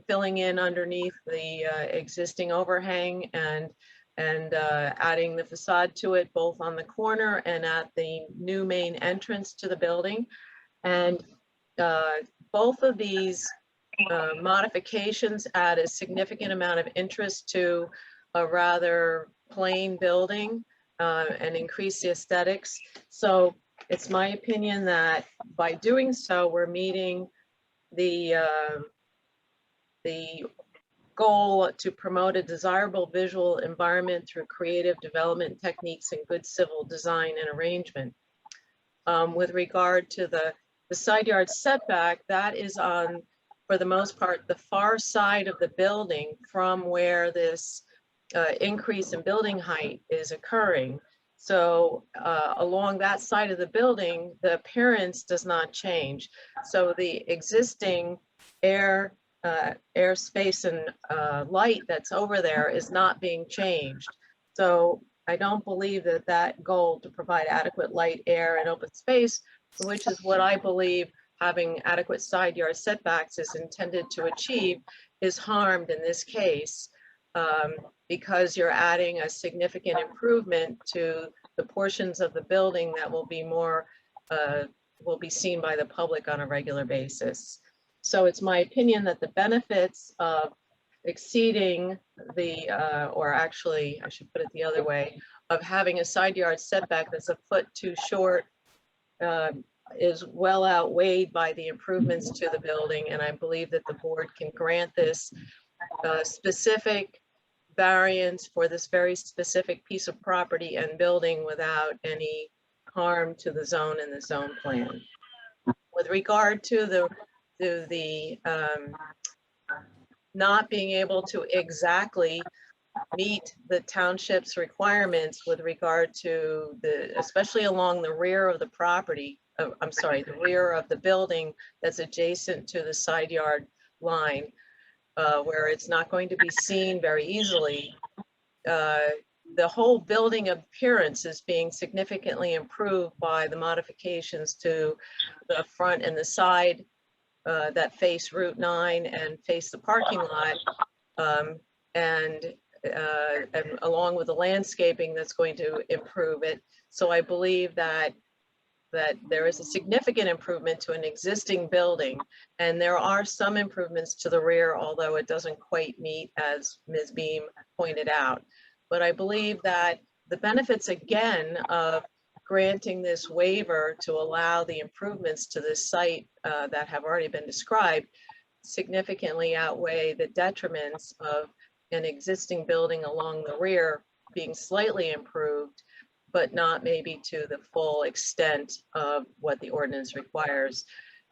filling in underneath the existing overhang and adding the facade to it, both on the corner and at the new main entrance to the building. And both of these modifications add a significant amount of interest to a rather plain building and increase the aesthetics. So it's my opinion that by doing so, we're meeting the goal to promote a desirable visual environment through creative development techniques and good civil design and arrangement. With regard to the side yard setback, that is on, for the most part, the far side of the building from where this increase in building height is occurring. So along that side of the building, the appearance does not change. So the existing air space and light that's over there is not being changed. So I don't believe that that goal to provide adequate light, air, and open space, which is what I believe having adequate side yard setbacks is intended to achieve, is harmed in this case because you're adding a significant improvement to the portions of the building that will be more, will be seen by the public on a regular basis. So it's my opinion that the benefits of exceeding the, or actually, I should put it the other way, of having a side yard setback that's a foot too short is well outweighed by the improvements to the building. And I believe that the board can grant this specific variance for this very specific piece of property and building without any harm to the zone and the zone plan. With regard to the not being able to exactly meet the township's requirements with regard to especially along the rear of the property, I'm sorry, the rear of the building that's adjacent to the side yard line, where it's not going to be seen very easily. The whole building appearance is being significantly improved by the modifications to the front and the side that face Route 9 and face the parking lot, and along with the landscaping that's going to improve it. So I believe that there is a significant improvement to an existing building, and there are some improvements to the rear, although it doesn't quite meet, as Ms. Beam pointed out. But I believe that the benefits, again, of granting this waiver to allow the improvements to this site that have already been described significantly outweigh the detriments of an existing building along the rear being slightly improved, but not maybe to the full extent of what the ordinance requires.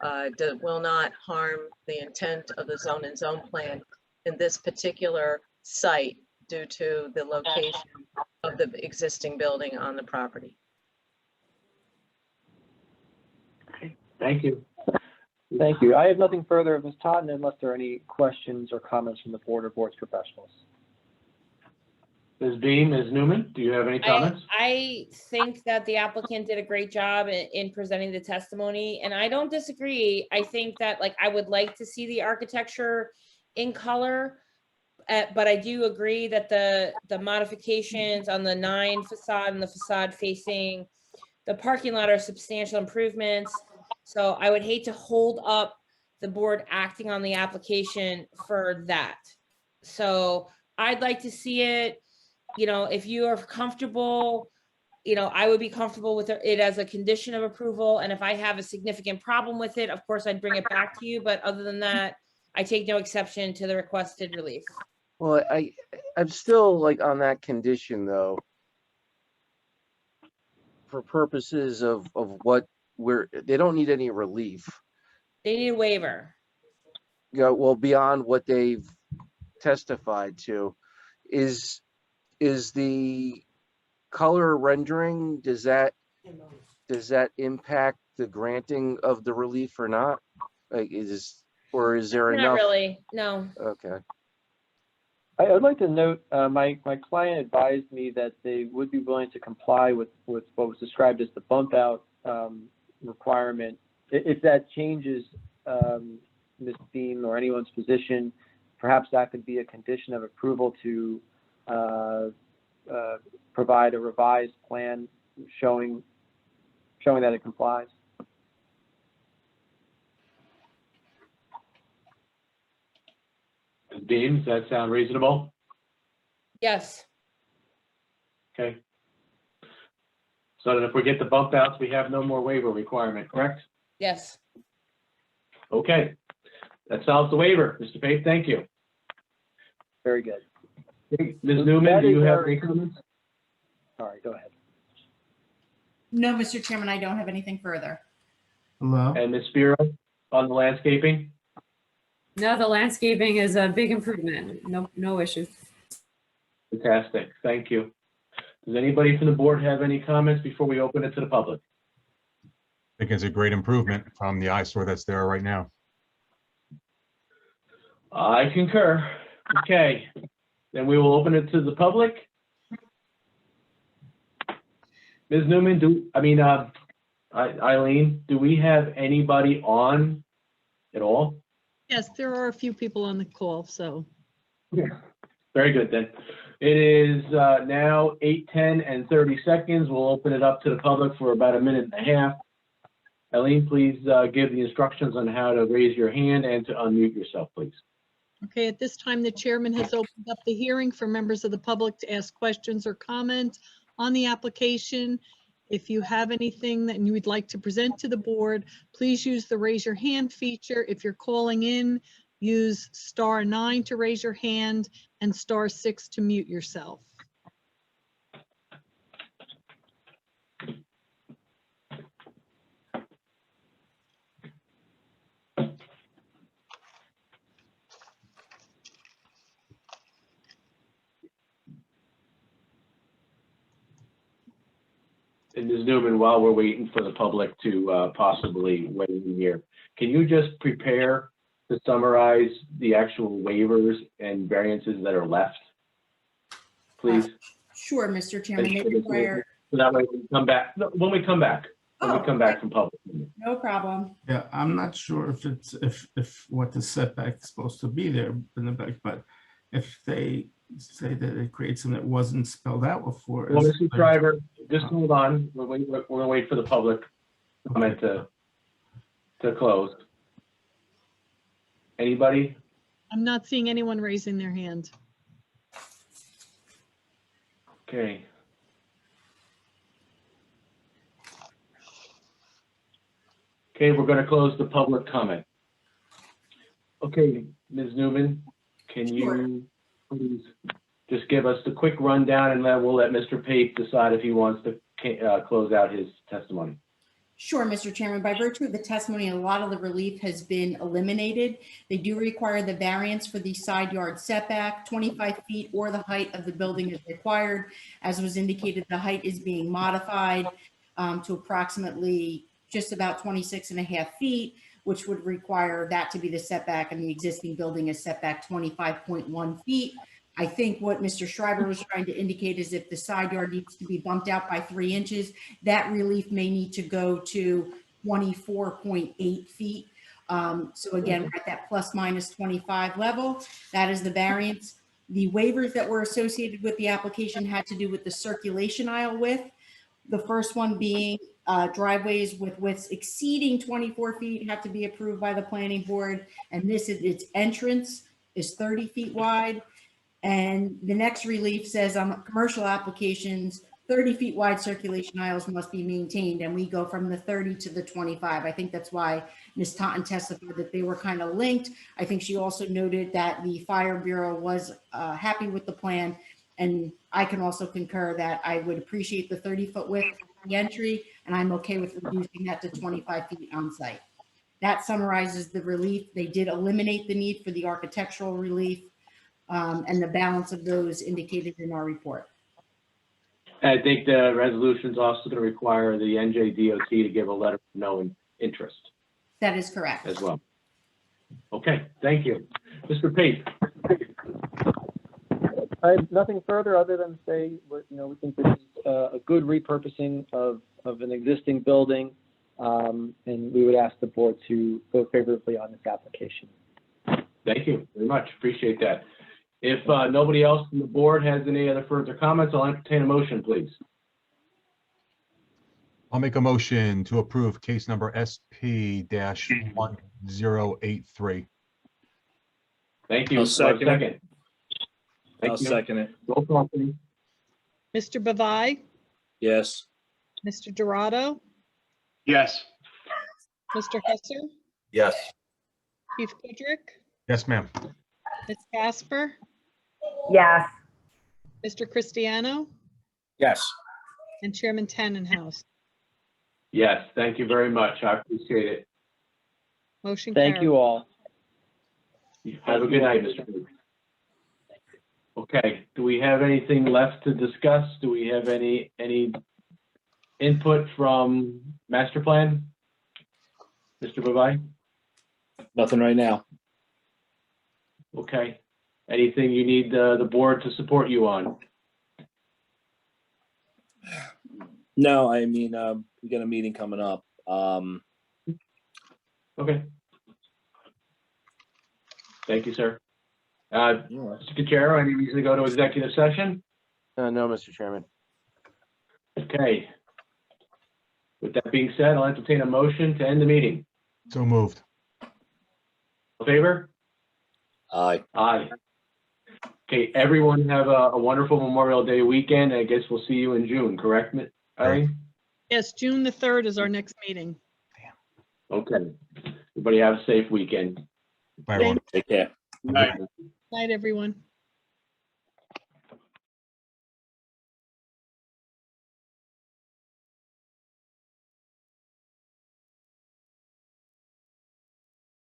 Will not harm the intent of the zone and zone plan in this particular site due to the location of the existing building on the property. Thank you. Thank you. I have nothing further of Ms. Totten unless there are any questions or comments from the board or board's professionals. Ms. Beam, Ms. Newman, do you have any comments? I think that the applicant did a great job in presenting the testimony, and I don't disagree. I think that, like, I would like to see the architecture in color, but I do agree that the modifications on the 9 facade and the facade facing the parking lot are substantial improvements. So I would hate to hold up the board acting on the application for that. So I'd like to see it. You know, if you are comfortable, you know, I would be comfortable with it as a condition of approval. And if I have a significant problem with it, of course, I'd bring it back to you. But other than that, I take no exception to the requested relief. Well, I'm still like on that condition though, for purposes of what they don't need any relief. They need a waiver. Yeah, well, beyond what they've testified to, is the color rendering, does that impact the granting of the relief or not? Like, is there enough? Not really, no. Okay. I would like to note, my client advised me that they would be willing to comply with what was described as the bump out requirement. If that changes Ms. Beam or anyone's position, perhaps that could be a condition of approval to provide a revised plan showing that it complies. Ms. Beam, does that sound reasonable? Yes. Okay. So that if we get the bump outs, we have no more waiver requirement, correct? Yes. Okay. That solves the waiver. Mr. Pape, thank you. Very good. Ms. Newman, do you have any comments? Sorry, go ahead. No, Mr. Chairman, I don't have anything further. Hello? And Ms. Spiro on the landscaping? No, the landscaping is a big improvement. No issues. Fantastic. Thank you. Does anybody from the board have any comments before we open it to the public? I think it's a great improvement from the eyesore that's there right now. I concur. Okay. Then we will open it to the public. Ms. Newman, Eileen, do we have anybody on at all? Yes, there are a few people on the call, so. Yeah. Very good then. It is now 8:10 and 30 seconds. We'll open it up to the public for about a minute and a half. Eileen, please give the instructions on how to raise your hand and to unmute yourself, please. Okay, at this time, the chairman has opened up the hearing for members of the public to ask questions or comment on the application. If you have anything that you would like to present to the board, please use the raise your hand feature. If you're calling in, use *9 to raise your hand and *6 to mute yourself. and Ms. Newman, while we're waiting for the public to possibly weigh in here, can you just prepare to summarize the actual waivers and variances that are left? Please. Sure, Mr. Chairman. They require, So that way we can come back, no, when we come back from public. no problem. Yeah, I'm not sure if it's, if what the setback is supposed to be there in the back, but if they say that it creates something that wasn't spelled out before. Well, is Mr. Driver, just hold on. We're gonna wait for the public comment to close. Anybody? I'm not seeing anyone raising their hand. Okay. Okay, we're gonna close the public comment. Okay, Ms. Newman, can you please just give us the quick rundown, and then we'll let Mr. Pape decide if he wants to close out his testimony. Sure, Mr. Chairman. By virtue of the testimony, a lot of the relief has been eliminated. They do require the variance for the side yard setback, 25 feet or the height of the building is required. As was indicated, the height is being modified to approximately just about 26.5 feet, which would require that to be the setback, and the existing building is setback 25.1 feet. I think what Mr. Schreiber was trying to indicate is if the side yard needs to be bumped out by 3 inches, that relief may need to go to 24.8 feet. So again, we're at that plus minus 25 level. That is the variance. The waivers that were associated with the application had to do with the circulation aisle width. The first one being driveways with widths exceeding 24 feet have to be approved by the planning board. And this is its entrance is 30 feet wide. And the next relief says on commercial applications, 30 feet wide circulation aisles must be maintained. And we go from the 30 to the 25. I think that's why Ms. Taunton testified that they were kind of linked. I think she also noted that the Fire Bureau was happy with the plan. And I can also concur that I would appreciate the 30-foot width for the entry, and I'm okay with reducing that to 25 feet on site. That summarizes the relief. They did eliminate the need for the architectural relief. And the balance of those indicated in our report. I think the resolution is also going to require the NJDOT to give a letter of no interest That is correct. as well. Okay, thank you. Mr. Pape. I have nothing further other than say, we think this is a good repurposing of an existing building, and we would ask the board to vote favorably on this application. Thank you very much. Appreciate that. If nobody else on the board has any other further comments, I'll entertain a motion, please. I'll make a motion to approve case number SP-1083. Thank you. I'll second it. Thank I'll you. second it. Roll call, please. Mr. Bavai, Yes. Mr. Dorado, Yes. Mr. Husser, Yes. Chief Kudrick, Yes, ma'am. Ms. Casper, Yes. Mr. Cristiano, Yes. and Chairman Tannenhouse. Yes, thank you very much. I appreciate it. Motion Thank carried. you all. Have a good night, Mr. Pape. Okay, do we have anything left to discuss? Do we have any input from master plan? Mr. Bavai? Nothing right now. Okay. Anything you need the board to support you on? No, I mean, we got a meeting coming up. Okay. Thank you, sir. Mr. Cuchero, any reason to go to executive session? No, Mr. Chairman. Okay. With that being said, I'll entertain a motion to end the meeting. So moved. In favor? Aye. Aye. Okay, everyone have a wonderful Memorial Day weekend. I guess we'll see you in June, correct, Irene? Yes, June the 3rd is our next meeting. Okay. Everybody have a safe weekend. Bye, everyone. Take care. Night, everyone.